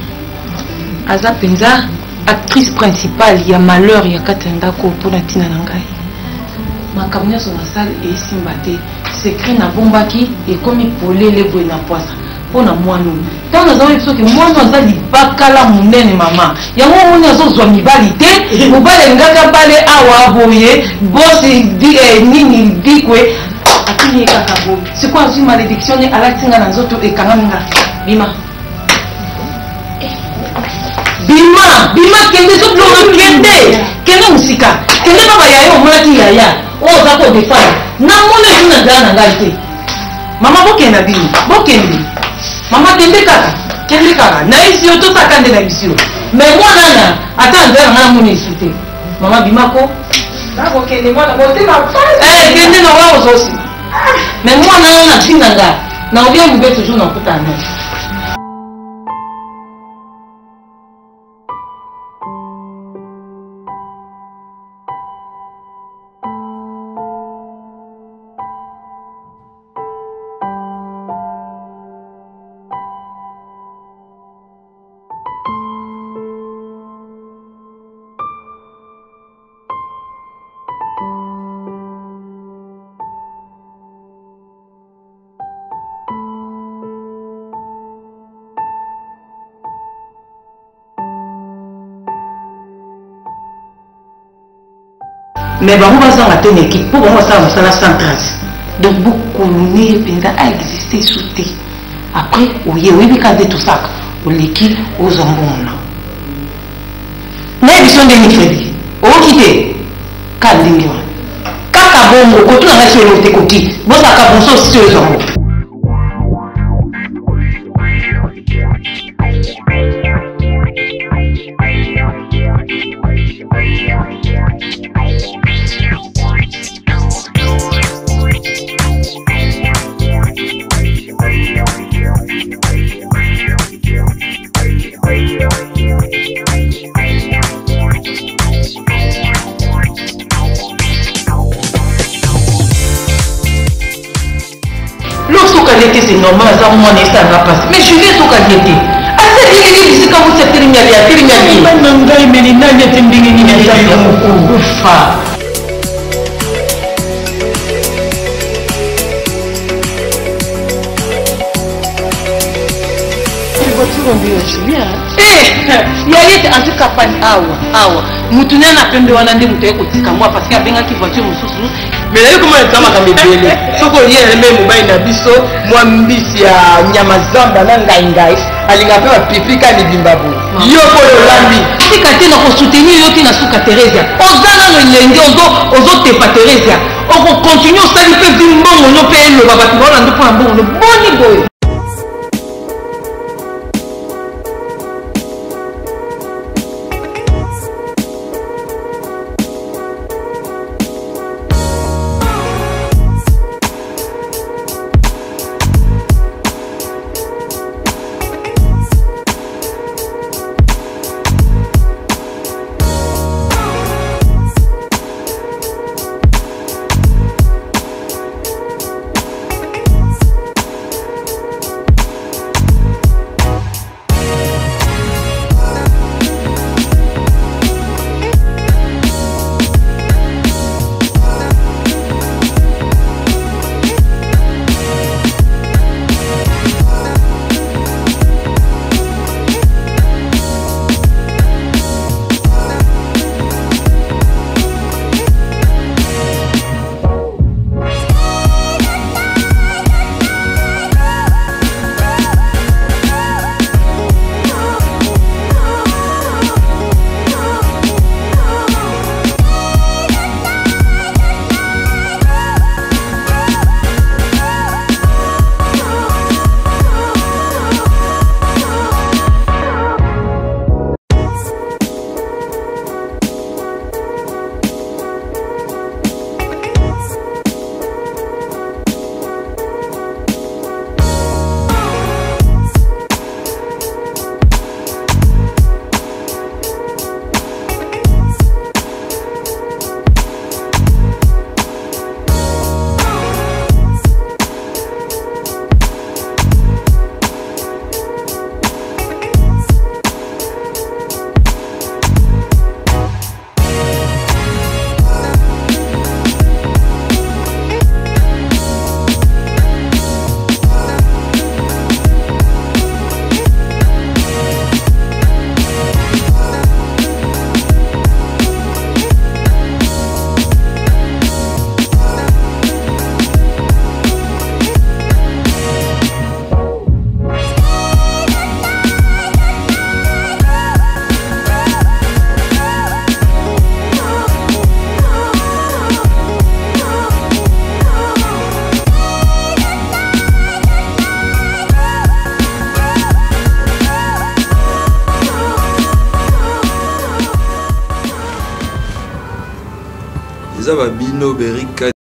Aza penza actrice principale ya malheur ya kati ya ndako mpona ntina na ngai. Makambo nyonso nasali esimba te. Sekret nabombaki ekomi polele boye na poasa mpona mwana oyo. Ntango nazamoni soki mwana aza libakala monene mama. Yango omoni azozwa mibali te. Mobali alingaka bale awa boye bosi nini dikwe atini ye kaka boye. Siko azwi malédiction ne alatinga na nzoto ekangami nga. Bima. Bima kende so blonga kende musika kende baba yayo omolaki yaya oza ko defendre na mona tuna dana ngai te mama bokenda bino bokende mama kende kaka na isi yo to sakande na isi yo mais mwana na ata ndera na mona isi te mama Bima ko na bokende mwana botema kende na wa ozosi mais mwana na tinga nga na obia mbe toujours na kutana. mais bango bazanga te une équipe pour bango ça mosala sans trace donc bokoloni penza a existé sauté après oye oyebika nde tosaka oleki ozwa mbongo na émission ndenge fredi okoki te ka ndenge wana kaka bongo kotuna ngai soyo te koki bozalaka bonso osi soyo ezwa mbongo. C'est normal, ça moi ça va passer. Mais je vais tout gagner. Assez bien les ici quand vous êtes terminé à terminer. Mananga mais les nani est ndenge ni na ça mon fa. yayete en tout cas pas awa mutu nani apembe wana nde mutu ayekotika mwa parce que abengaki voiture mosusu mais naye koma ezamaka mebele soki oliele mpe mobali na biso mwa mbisi ya nyama zamba na ngaingai alinga mpe bapipi ka libimba boye yo koyo olambi tika te na kosoutenir yo te na suka Teresia oza nano elenge ozotepa Teresia okokontinue osali mpe vi mbongo nyo mpe eloba bato baolanda mpona mbongo no boni boye. eza babino berika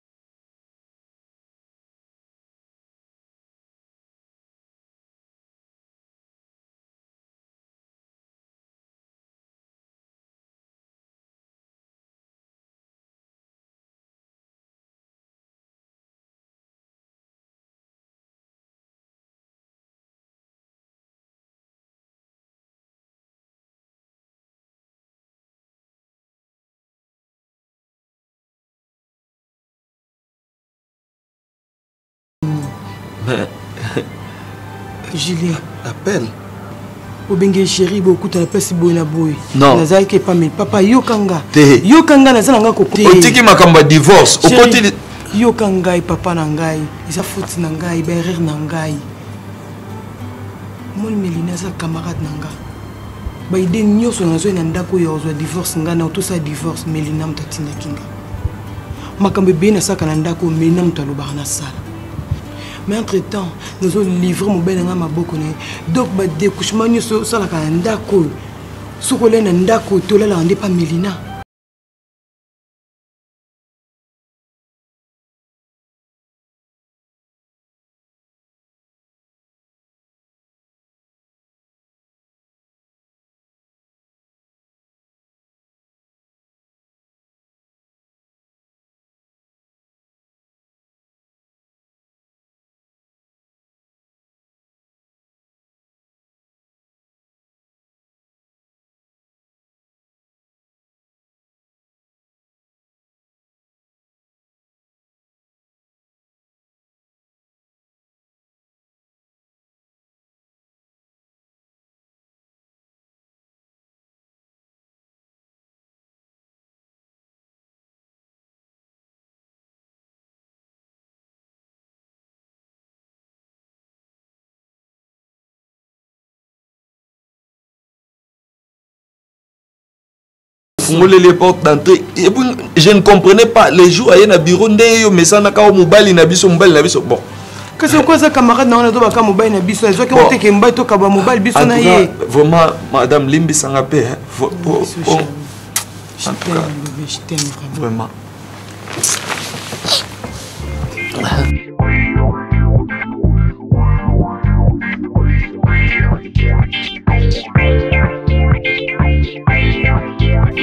Julien. Appelle. Obenge chéri beaucoup na pesi boina boy. Non. Nazai ke pas mais papa yokanga. Te. Yokanga nazana nga ko. Otiki makamba divorce. Okoti yokanga papa na ngai. Isa faute na ngai, ba erreur na ngai. Mon Melina za camarade na nga. Ba ide nyoso na zo na ndako yo zo divorce nga na tout ça divorce Melina mtatina kinga. Makambe bien saka na ndako Melina mtaloba na sala. Mais entre temps, nous avons livré mon bel à ma boko. Donc, bah, découchement, nous sommes sur la ndako. Sur le ndako, tout là, on n'est pas Melina. les portes d'entrée. Je ne comprenais pas. Les jours, il y a un bureau, il y a un message, il y a un mobile, il y a un mobile. Bon. Qu'est-ce que c'est camarade dans le dos de mobile, il y a un mobile, vraiment, madame Limbi Sangapé. Je t'aime vraiment.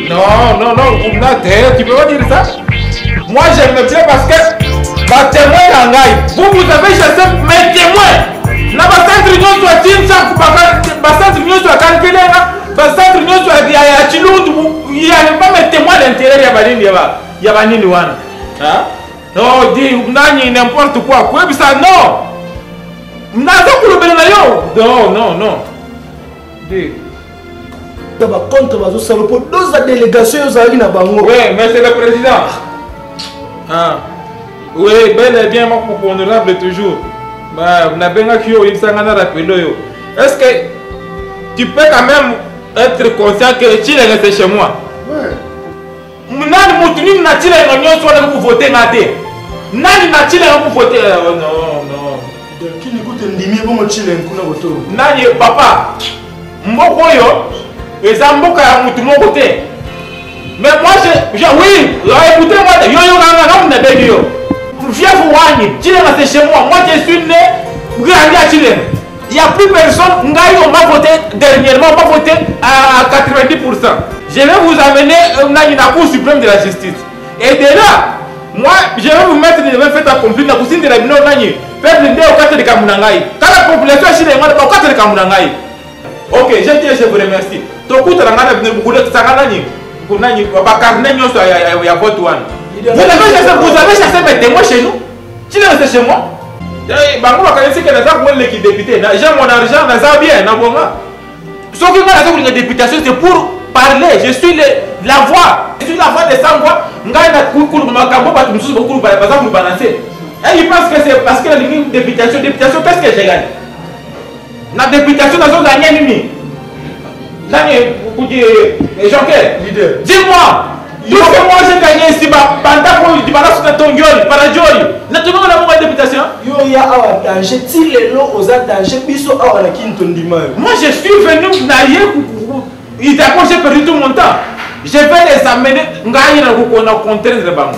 Non, tu peux pas dire ça. Moi j'aime bien parce que ma témoin vous avez chassé mes témoins. Na centre union soit team ça centre union soit calculé là, centre union soit ya chilundu, il y a pas mes témoins d'intérêt ya banini wana. Hein? Non, dis nani n'importe quoi. Quoi ça non. Naza kulobela yo. Non. Dis contre bazo salopo deux délégations aux na bango. Oui, mais c'est le président. Ah. Oui, bel et bien mon honorable toujours. Bah, on a bien qui il s'engana rappeler yo. Est-ce que tu peux quand même être conscient que tu es resté chez moi? Ouais. Nani mutuni na tile ngonyo so pour voter maté. Nani na tile pour voter? Non. Qui n'écoute ndimi bon tile nkuna voto. Nani papa? Mboko yo et ça mboka ya mutu mon côté. Mais moi oui, écoutez-moi, yo na bébé yo. Viens vous wani, tu es chez moi. Moi je suis né grandi à Chile. Il n'y a plus personne, on m'a voté dernièrement, on m'a voté à 90%. Je vais vous amener la Cour suprême de la justice. Et de là, moi je vais vous mettre devant fait accompli na kusini de la bino nani. Peuple ndé au 4 de Kamunangai. Quand la population chilienne est au 4 de Kamunangai. Ok, je vous remercie. Vous avez chassé mes témoins chez nous. Tu es resté chez moi. J'ai mon argent, ce qui m'a la députation, c'est pour parler. Je suis la voix. Je suis la voix des sans-voix. Il pense que c'est parce que la députation, qu'est-ce que j'ai gagné? La députation, nous avons gagné. Jean-Pierre, dis-moi, tout ce que moi j'ai gagné ici, pendant du balance de ton gueule, par la jolie, naturellement on a une députation. Il y a un danger, si les lots aux dangers, moi je suis venu naïe, il d'accord, j'ai perdu tout mon temps. Je vais les amener, on a contraint les banques.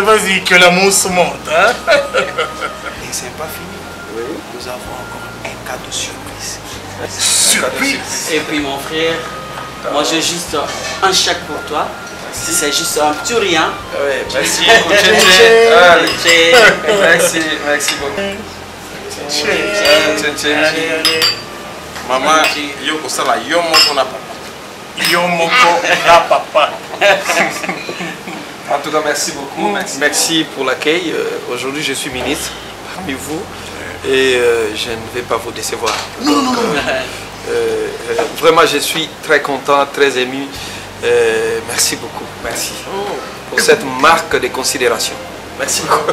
Vas-y, que la mousse monte. Hein? Et c'est pas fini. Oui. Nous avons encore un cadeau surprise. Surprise. Et puis mon frère, moi j'ai juste un chèque pour toi. C'est juste un petit rien. Oui, merci. Merci beaucoup. Maman, yoko sala yomoko na papa. Yomoko na papa. En tout cas, merci beaucoup. Merci pour l'accueil. Aujourd'hui, je suis ministre parmi vous et je ne vais pas vous décevoir. Non. Vraiment, je suis très content, très ému. Merci beaucoup. Merci pour cette marque de considération. Merci beaucoup.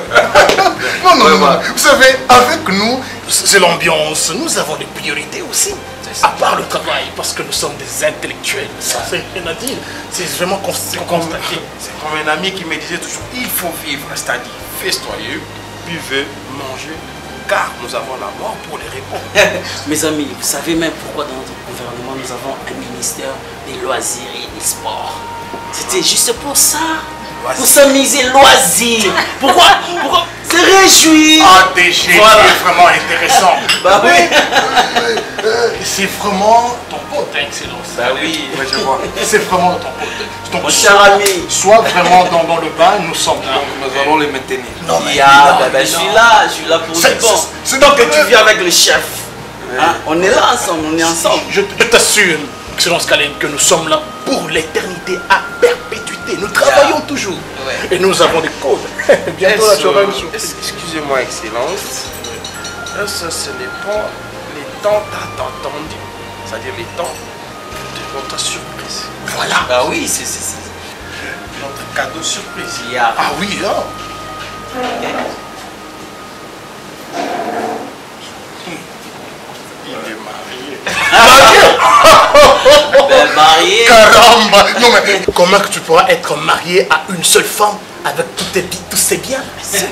Non. Vous savez, avec nous, c'est l'ambiance. Nous avons des priorités aussi. À part le travail, parce que nous sommes des intellectuels. Ça fait rien à dire. C'est vraiment constaté. C'est comme un ami qui me disait toujours, il faut vivre, c'est-à-dire festoyeux, buvez, mangez, car nous avons la mort pour les répondre. Mes amis, vous savez même pourquoi dans notre gouvernement nous avons un ministère des loisirs et des sports. C'était juste pour ça. Pour s'amuser, loisirs. Pourquoi se réjouir. Ah, DG, voilà. c'est vraiment intéressant. Bah oui. C'est vraiment ton pote, Excellence. Bah oui, je vois. C'est vraiment ton pote. Donc, mon cher ami. Soit vraiment dans le bain, nous sommes là. Nous allons les maintenir. Non, mais je suis là pour du bon. Tant que tu viens avec le chef, hein, on est là ensemble, on est ensemble. Je t'assure, Excellence Kalem, que nous sommes là pour l'éternité à perpétuité. Nous travaillons toujours. Et nous avons des codes. Bientôt, là, tu auras une surprise. Excusez-moi, Excellence. Ça, ce n'est pas les temps attendu. C'est-à-dire les temps de notre surprise. Voilà. Bah oui, c'est notre cadeau surprise. Ah oui, là. Il est marié. Marié. Caramba. Non mais comment que tu pourras être marié à une seule femme avec tous ses biens?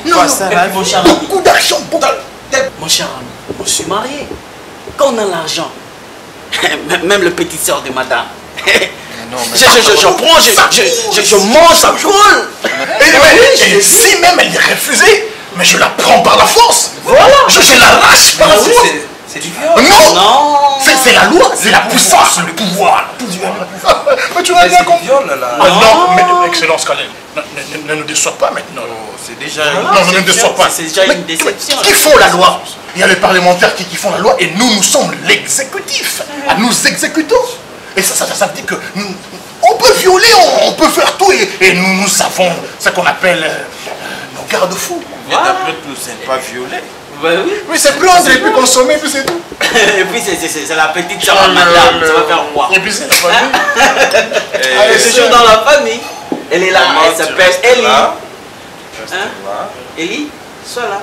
Non, ça, mon cher ami. Beaucoup d'argent, beaucoup. Mon cher ami, je suis marié. Quand on a l'argent, même le petit sœur de madame. Je prends, je mange, ça coule. Et si même elle est refusée, mais je la prends par la force. Voilà. Je l'arrache par la force. C'est du viol. Non. C'est la loi, c'est la puissance, le pouvoir. Mais tu m'as bien compris. Ah non, mais Excellence Kalem, ne nous déçois pas maintenant. C'est déjà non, ne nous déçois pas. C'est déjà une déception. Qui font la loi? Il y a les parlementaires qui font la loi et nous sommes l'exécutif. Nous exécutons. Et ça veut dire que on peut violer, on peut faire tout et nous avons ce qu'on appelle nos garde-fous. Mais d'après tout, c'est pas violer. Oui, c'est prendre et puis consommer, puis c'est tout. Et puis c'est la petite sœur de madame, ça va faire quoi? Et puis c'est la famille. Elle est toujours dans la famille. Elle est là, elle s'appelle Ellie. Ellie, sois là.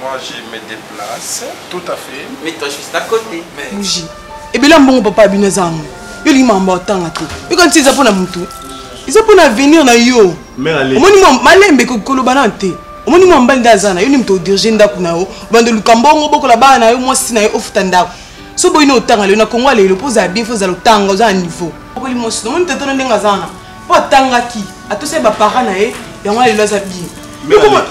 Moi, je me déplace. Tout à fait. Mais toi, juste à côté. Bougie. Et bien là, mon papa Binezango. Yo li mamba otanga te. Yo quand ils apona mutu. Ils apona venir na yo. Mais allez. Omoni mo malembe ko kolobana te. Omoni mo mbali ndazana yo ni mto dirige ndako na yo. Bando lukambongo bokola bana yo mwasi na yo ofuta ndako. So boyino otanga le na Kongo le poza bien foza lotanga oza niveau. Okoli mosi no moni tetona ndenga zana. Po tanga ki. Atose ba parents na ye yango le loza bien. Mais comment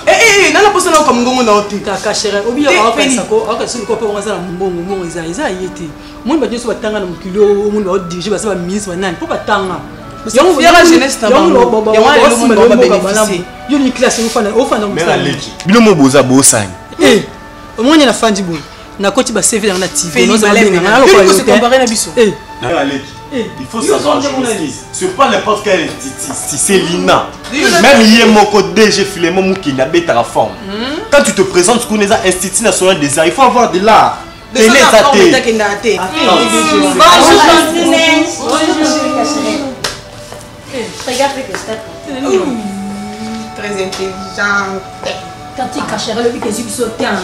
nana posa na ko ngongo na ote. Kaka chérie, obi ya ko pesa ko, aka sulu ko pe ko za na mbongo eza yete. Mon ba nyoso batanga na mukilo, mon ba dirige ba sa ba ministre nani, po batanga. Yango fiera jeunesse na bango. Yango le monde ba bénéficier. Yo ni classe ofana mutanga. Mais allez. Bino mo boza bosani. Omwanya na fandi boy. Na koti ba CV na TV, no za benga. Na ko se comparer na biso. Allez. Il faut savoir sur pas n'importe quelle institut. Si c'est l'INA, même Yemoko DG Filemon Moukina bête à la forme. Quand tu te présentes sur les instituts nationaux des arts, il faut avoir de l'art. De ça, regarde que c'est très intelligent. quand tu cacherais le but que tu sautes un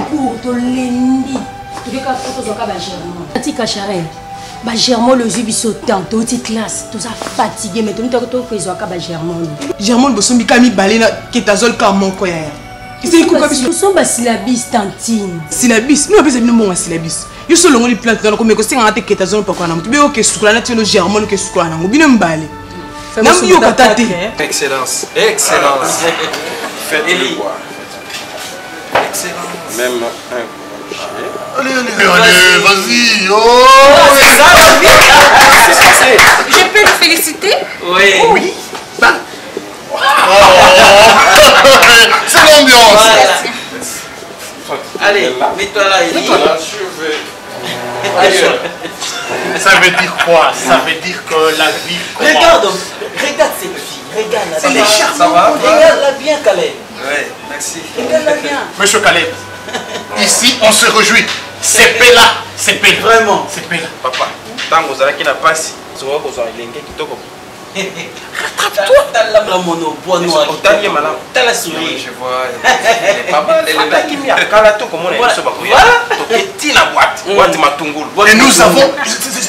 cours de lundi tu cas photos au cas Germain quand tu cacherais Germain le jubi sautant toute classe tout ça fatigué mais tout to fait au cas Germain Germain bosombi kami balena ketazol ka moko ya nous sommes à syllabis tantine syllabis nous appelons nous syllabis yo solo ngoli plante dans ko me ko singa te ketazol pa ko na mutu be o ke sukula na telo Germain ke sukula na ngobino mbale. Excellence, excellence. Faites-le voir. Excellence. Même un Allez, vas-y. Oh, je peux te féliciter? Oui. Oui. Bah, C'est l'ambiance. Allez, mets-toi là, Elie. Ça veut dire quoi? Ça veut dire que la vie commence. Regarde cette fille. Regarde-la. Ça Elle est va, charmante. ça va, Regarde-la bien, Caleb. Ouais, merci. Regarde-la bien. Monsieur Caleb, ici on se réjouit. C'est Pella. C'est Pella. Vraiment. C'est Pella. Papa, tant que vous avez qui n'a pas si, vous avez besoin de l'engue qui te comprend. Rattrape-toi. T'as la mono, bois noir. T'as la souris. Je vois. Elle est pas mal. Elle est là. Qui m'a calé tout comme on est. Voilà. Tu la boîte. Boîte Matungulu. Et nous avons.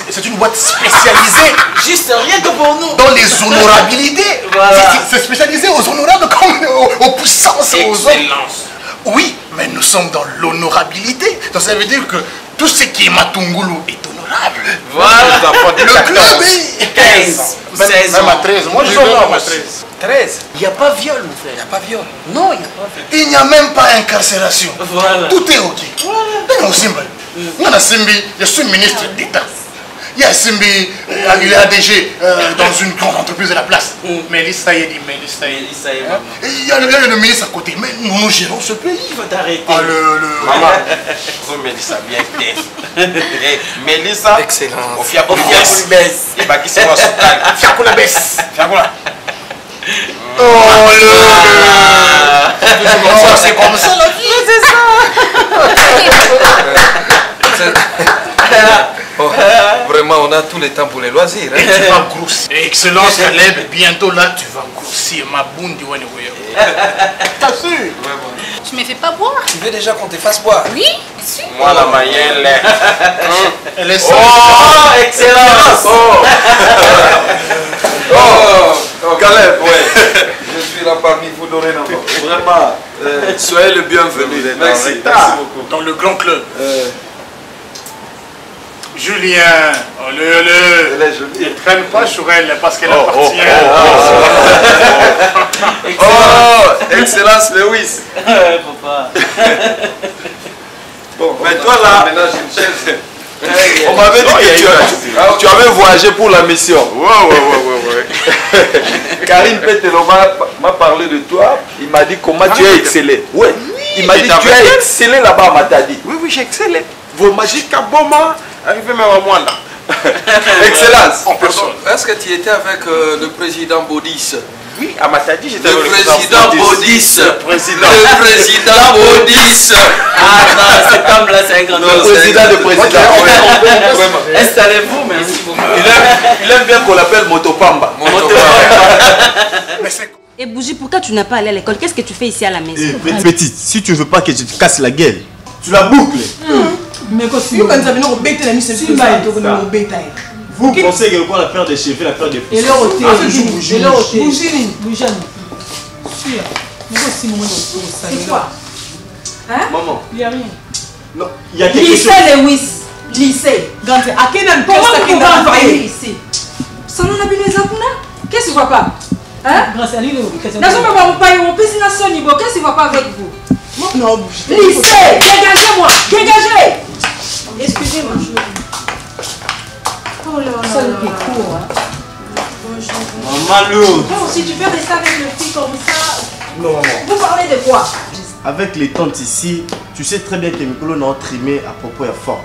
C'est une boîte spécialisée. Juste rien que pour nous. Dans les honorabilités. Voilà. C'est spécialisé aux honorables comme aux puissances. Excellence. Oui, mais nous sommes dans l'honorabilité. Donc ça veut dire que tout ce qui est Matungulu est honorable. Voilà. Le club est 15, 16 même ans. à 13. Moi, je suis à 13. 13. Il n'y a pas viol, mon frère. Il n'y a pas viol. Non, il n'y a pas viol. Il n'y a même pas incarcération. Voilà. Tout est ok. Je suis ministre d'État. Il y a Simbi, il est ADG dans une grande entreprise de la place. Mélissa y est dit, Mélissa y est. Il y a le ministre à côté, mais nous gérons ce pays. Il faut t'arrêter. Maman, vous Mélissa bien tête. Mélissa, excellent. Au fiacoula baisse. Et bah qui c'est moi sur fiacoula baisse. Fiacoula. Oh c'est comme ça la vie. C'est ça. Oh, vraiment, on a tout le temps pour les loisirs. Hein? Et tu vas grossir. Excellence, Caleb, bientôt là, tu vas grossir. Ma boune du Wanewoyo. T'as su? Tu me fais pas boire? Tu veux déjà qu'on te fasse boire? Oui, bien sûr. Moi, la Mayenne, elle est seule. Oh, excellence. Oh, Caleb, ouais. Je suis là parmi vous dorénavant. Vraiment, soyez le bienvenu. Merci beaucoup. Dans le grand club. Julien, ne traîne pas sur elle parce qu'elle appartient. Excellence Lewis. Papa. Bon, mais toi là, on m'avait dit que tu avais voyagé pour la mission. Ouais. Karine Petelo m'a parlé de toi. Il m'a dit comment tu as excellé. Ouais. Il m'a dit tu as excellé là-bas, Matadi. Oui, j'ai excellé. Vos magiques à Boma, arrivez même à Mwanda. Excellence. Est-ce que tu étais avec le président Baudis? Oui, à Matadi, j'étais avec le président Baudis. Le président Baudis. Ah non, cet homme-là, c'est un grand homme. Le président de président. Installez-vous, merci beaucoup. Il aime bien qu'on l'appelle Motopamba. Et Bougie, pourquoi tu n'as pas allé à l'école? Qu'est-ce que tu fais ici à la maison? Petite, si tu veux pas que je te casse la gueule, tu la boucles. Mais quand tu as mis au bête, vous pensez que quoi la paire de cheveux, la paire de et leur hôtel, et leur hôtel. Bougine. C'est quoi? Hein? Maman. Il n'y a rien. Non, il y a quelque chose. Lycée Lewis. Lycée. À quel endroit comment vous pouvez envoyer ici? Ça n'en a pas qu'est-ce que tu vois pas? Hein? Grâce à lui, qu'est-ce que tu vois pas avec vous? Non, lycée, dégagez-moi, dégagez. Excusez-moi. Oh là là. Maman lourde. Non, si tu veux rester avec le fille comme ça. Non, maman. Vous parlez de quoi? Avec les tantes ici, tu sais très bien que Mikolo n'a trimé à propos est fort.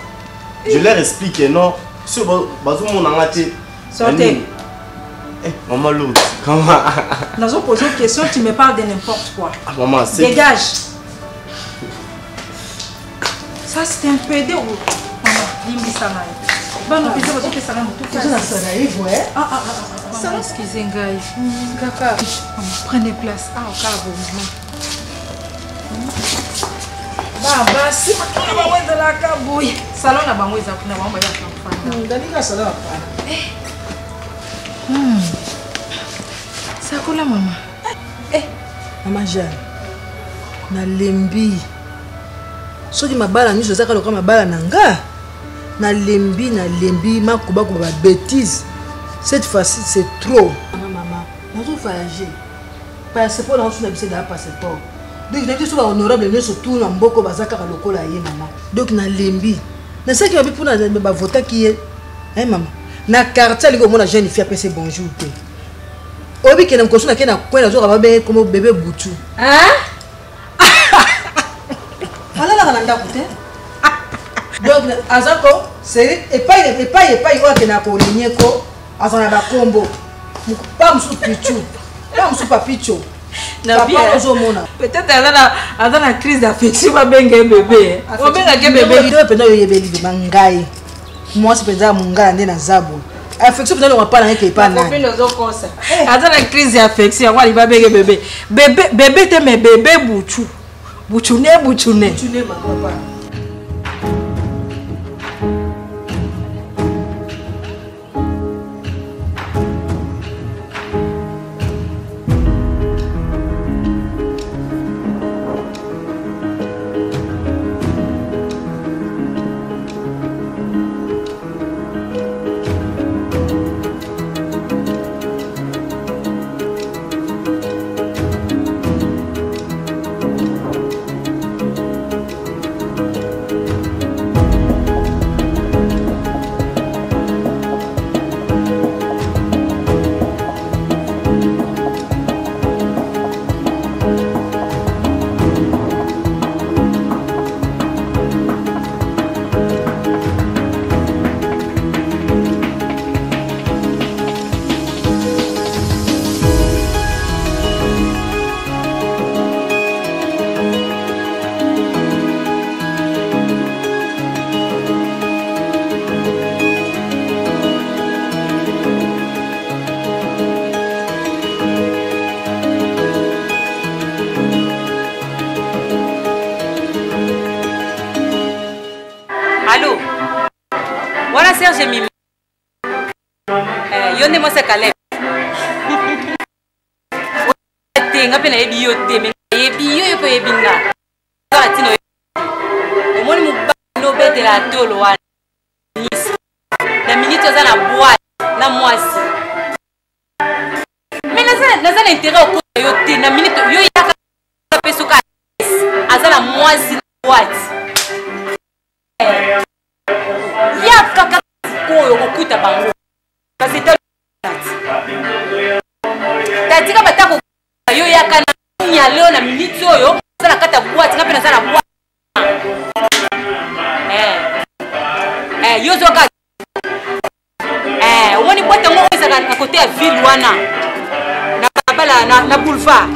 Je leur explique que non, ce bazou mon angati. Sortez. Maman lourde. Comment? Dans une pose une question, tu me parles de n'importe quoi. Ah, maman, c'est. Dégage. Ça c'est un peu de route. Maman, dis-moi ça là. Bon, on peut dire que ça va tout faire. Excusez-moi. Kaka, prenez place. Ah, au cas Baba, si tu vas voir de la cabouille. Salon na bango za kuna bango ya kamfana. Dalika salon Ça coule maman. Maman Jeanne. Na lembi. Soki mabala nyuso zaka loka mabala nanga. Na lembi makuba ko ba bêtise. Cette fois-ci c'est trop. Maman, nous devons voyager. Passeport na on na bise da passeport. Donc il est honorable mais surtout na mboko bazaka lokola ye maman. Donc na lembi. Na ça qui va pour na ba voter qui est. Hein maman. Na quartier liko mona jeune fille apese bonjour. Obi qui n'a pas na kena quoi la jour ababe comme bébé Boutou. Hein? Voilà la nanda kote. Donc azako c'est et pas oa kena ko linyeko azana ba kombo. Pas musu pichu. Pas musu papicho. Na bien. Peut-être elle a une crise d'affection ba benga bébé. O benga ke bébé. Ndio penda yo yebeli mangai. Moi c'est penda mungala ndena zabo. Affection peut-être on va pas n'aller pas na. Copine nous comme ça. Elle a une crise d'affection, on va benga bébé. Bébé te mais bébé Boutou. Bouchouné. Bouchouné ma papa. Serge Mimi. Yonde moi c'est Caleb. Tenga pena ebi yote me ebi yo ko ebinga. Atino. Omoni mu no bete la tolo wana. Na minute za na boîte na mwasi. Mais naza intérêt au yote na minute yo yaka pesuka. Azala mwasi na boîte. Yaka koyo kokuta bango kasi tatika batako yo yakana nya leo na minute oyo sana kata boîte na pena sana boîte yo zoka woni boîte ngo isa na côté ya ville wana na bala na boulevard.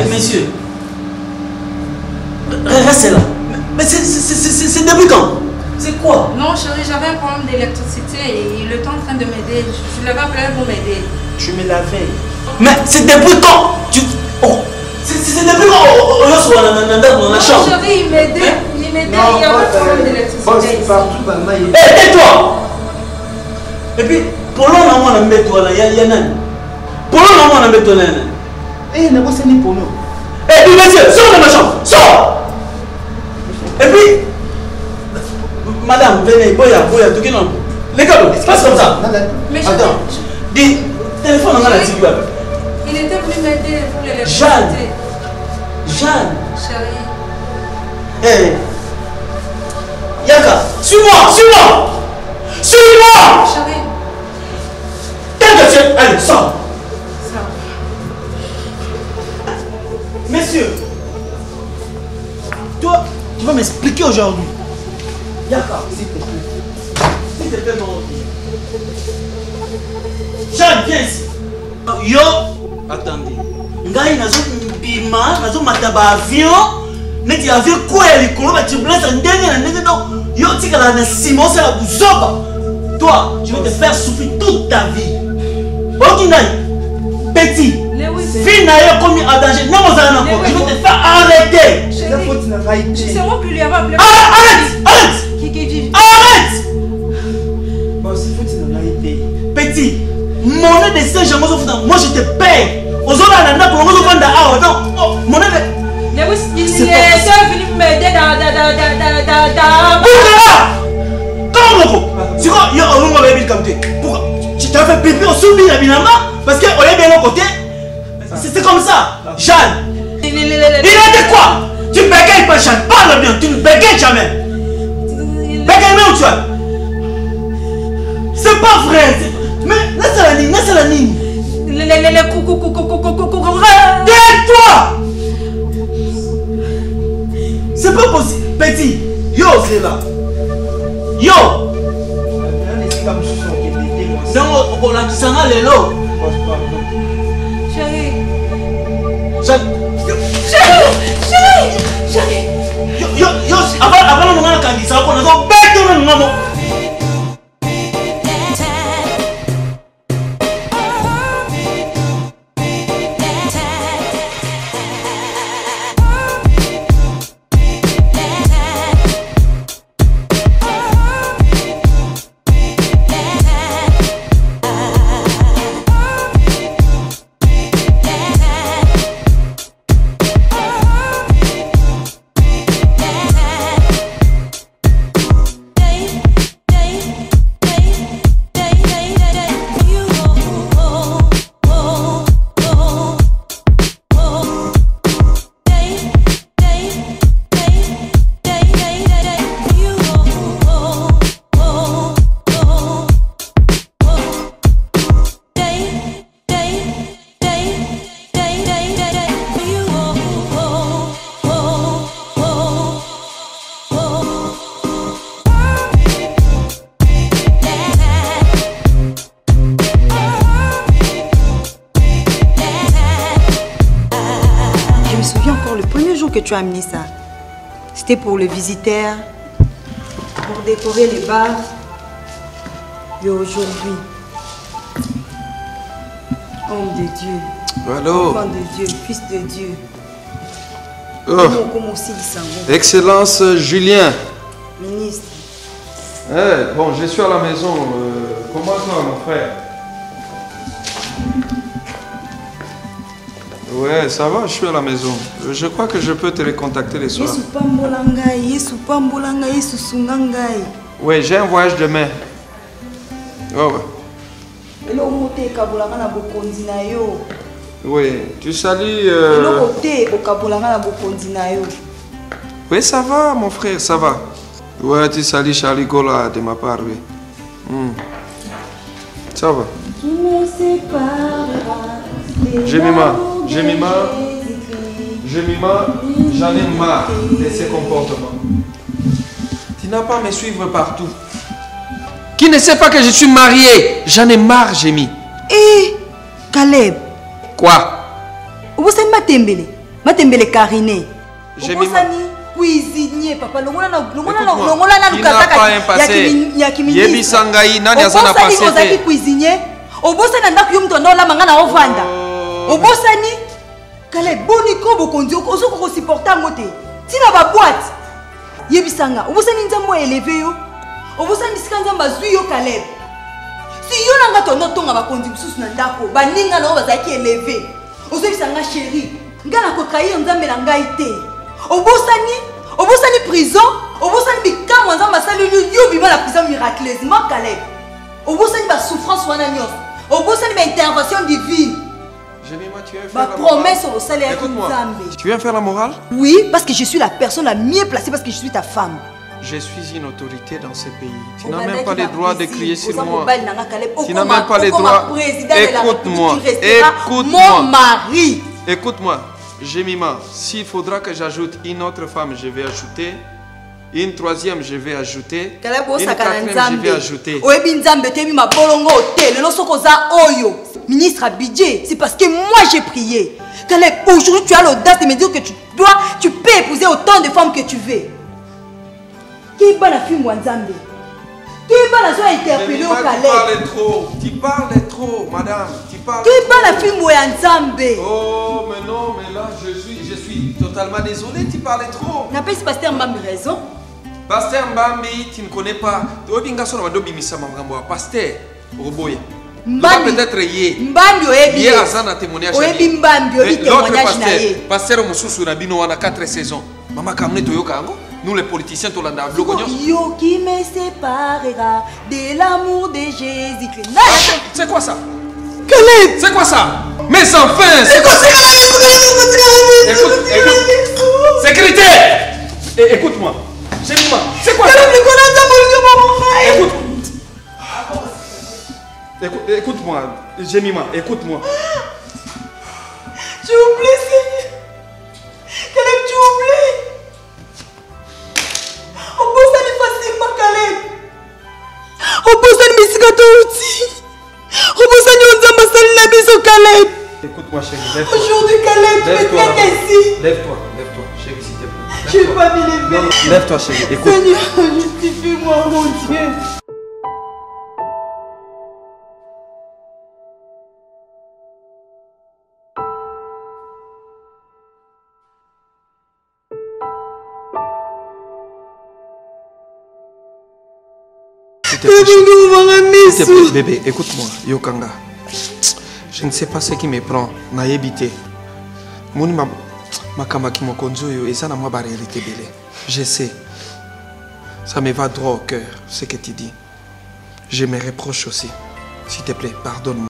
Messieurs, restez là. Mais c'est depuis quand? C'est quoi? Non chérie, j'avais un problème d'électricité et il est en train de m'aider. Je l'avais appelé pour m'aider. Tu me l'avais. Mais c'est depuis quand? C'est depuis quand on a chambre? Non chérie, il m'aidait. Il m'aidait, il y avait un problème d'électricité. Hé, tais-toi! Et puis, pour l'homme, on a mis toi là, il y a un. Pour l'homme, on a mis toi là. Eh, n'a pas ni pour nous. Eh, puis monsieur, sors de ma chambre, sors! Et puis, madame, venez, boya, tout qui non. Les gars, passe comme ça. Attends, dis, téléphone, on a la tigre. Il était venu m'aider pour l'électricité. Jeanne, Jeanne. Chérie. Hey. Yaka, suis-moi, suis-moi. Suis-moi. Chérie. Allez, sors. Messieurs, toi, tu vas m'expliquer aujourd'hui. Yaka, s'il te plaît. S'il te plaît, mon Jeanne, viens ici. Yo, attendez. Ngai nazo bima, nazo mataba avion. Neti avion quoi ya likolo ba turbulence ndenge na ndenge donc yo tikala na simo c'est la buzoba. Toi, je vais te faire souffrir toute ta vie. Ok, petit, fille n'a pas commis à danger. Non, je vais te faire arrêter. C'est moi qui lui avais appelé. Arrête! Arrête! Petit, mon aide de Saint-Jean, moi je te paye. Aux autres, on a pour nous vendre à non. Mon aide. Il est venu m'aider dans. C'est quoi? Pourquoi? Tu t'as fait pipi au soumis parce qu'on est bien au côté. C'est comme ça. Jeanne. Il a dit quoi? Tu bégayes pas, Jeanne. Parle bien. Tu ne bégayes jamais. Bégaye même tu vois. C'est pas vrai. Mais laisse la ligne. Tais-toi. C'est pas possible. Petit. Yo, c'est là. Yo. Non, on a dit les lots. Chérie. Chérie. Yo, avant on a dit ça, on a bête. Que tu as amené ça. C'était pour le visiteur, pour décorer les bars. Et aujourd'hui, homme de Dieu, Allô. enfant de Dieu, fils de Dieu. Oh. Excellence Julien. Ministre. Bon, je suis à la maison. Comment ça, mon frère? Ouais, ça va, je suis à la maison. Je crois que je peux te recontacter les soirs. Oui, j'ai un voyage demain. Oh, ouais. Oui, tu salues... Oui, ça va, mon frère, ça va. Ouais, tu salues Charlie Gola de ma part, oui. Ça va. Jemima, j'en ai marre de ces comportements. Tu n'as pas à me suivre partout. Qui ne sait pas que je suis marié? J'en ai marre, Jémi. Eh, Caleb. Quoi? Obosani matembele Karine. Jemima. Obosani cuisinier, papa. Longola na il n'a pas un passé. Yebisa ngai, nani azana passé. Obosani cuisinier. Obosani ndaku yo mtu ndola mangana ovanda. Obosani Caleb boniko bokonzi ozoko ko supporter ngote. Tina ba boîte. Yebisanga, obosani nzambo élevé yo. Obosani sikanza bazui yo Caleb. Si yo nanga tondo tonga bakonzi mususu na ndako, baninga na bazaki élevé. Ozebisanga chérie, ngana ko trahir nzambe na ngai te. Obosani prison, obosani bikamo nzamba sali yo bima la prison miraculeusement Caleb. Obosani ba souffrance wana nyos. Obosani ba intervention divine. tu viens faire Ma la promesse morale. au salaire. Écoute-moi. Tu viens faire la morale? Oui, parce que je suis la personne la mieux placée, parce que je suis ta femme. Je suis une autorité dans ce pays. Tu n'as même pas le droit de crier sur moi. Tu n'as même pas le droit. Écoute-moi. Mon mari. Écoute-moi. Jemima, s'il faudra que j'ajoute une autre femme, je vais ajouter. Une troisième, je vais ajouter. Une quatrième, je vais ajouter. Ministre à budget, c'est parce que moi j'ai prié. Caleb, aujourd'hui tu as l'audace de me dire que tu peux épouser autant de femmes que tu veux. Qui est la fille Mwanzambe? Qui est la soie interpellée au Caleb? Tu parles trop, madame. Qui est la fille Mwanzambe? Oh, mais non, mais là, je suis totalement désolé, tu parles trop. N'a pas Pasteur Mbambi raison? Pasteur Mbambi, tu ne connais pas. Pasteur Roboya. Peut-être hier Azana témoignage. L'autre pasteur Moussousou Nabino wana 4 saisons. Maman Kamne Toyokango. Nous les politiciens Tolanda Blogonyo. Yo qui me séparera de l'amour de Jésus-Christ. C'est quoi ça? Caleb! C'est quoi ça? Mes enfants! C'est quoi ça? Écoute, sécurité! Écoute-moi. C'est quoi ça? Écoute-moi, Jemima, écoute-moi. Tu oublies, Seigneur. Caleb, tu oublies. On pose ça facilement, Caleb. On pose ça de Messigato aussi. On pose ça de Nzamba la biso, Caleb. Écoute-moi, chérie. Aujourd'hui, Caleb, tu me traites ici. Lève-toi, chérie, s'il te plaît. Je ne vais pas me lever. Lève-toi, chérie, écoute. Seigneur, justifie-moi, mon Dieu. Bébé, écoute-moi, Yokanga. Je ne sais pas ce qui me prend. Naïbité. Moni makamba ki mokonzo yo et ça na moi ba réalité belé. Je sais. Ça me va droit au cœur ce que tu dis. Je me reproche aussi. S'il te plaît, pardonne-moi.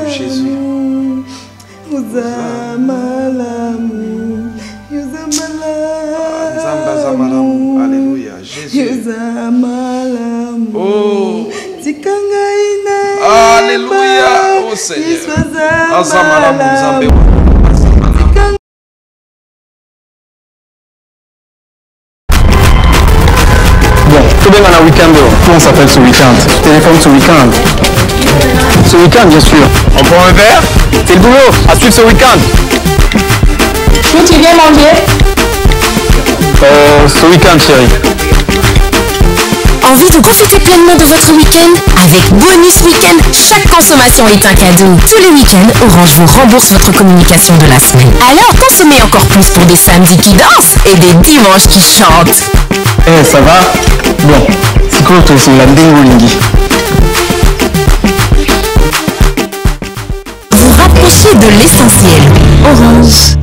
Jésus. Alléluia. Jésus. Oh. Alléluia. Oh Seigneur. Azamalamu. Bon, tout bien dans le week-end. Comment on s'appelle ce week-end? Téléphone ce week-end. Ce week-end, bien sûr. On prend un verre? C'est le boulot. À suivre ce week-end. Où tu viens manger? Ce week-end, chérie. Envie de profiter pleinement de votre week-end? Avec Bonus Week-end, chaque consommation est un cadeau. Tous les week-ends, Orange vous rembourse votre communication de la semaine. Alors consommez encore plus pour des samedis qui dansent et des dimanches qui chantent. Eh, ça va? Bon, c'est quoi toi aussi, la Ndingolingi? Vous rapprochez de l'essentiel. Orange.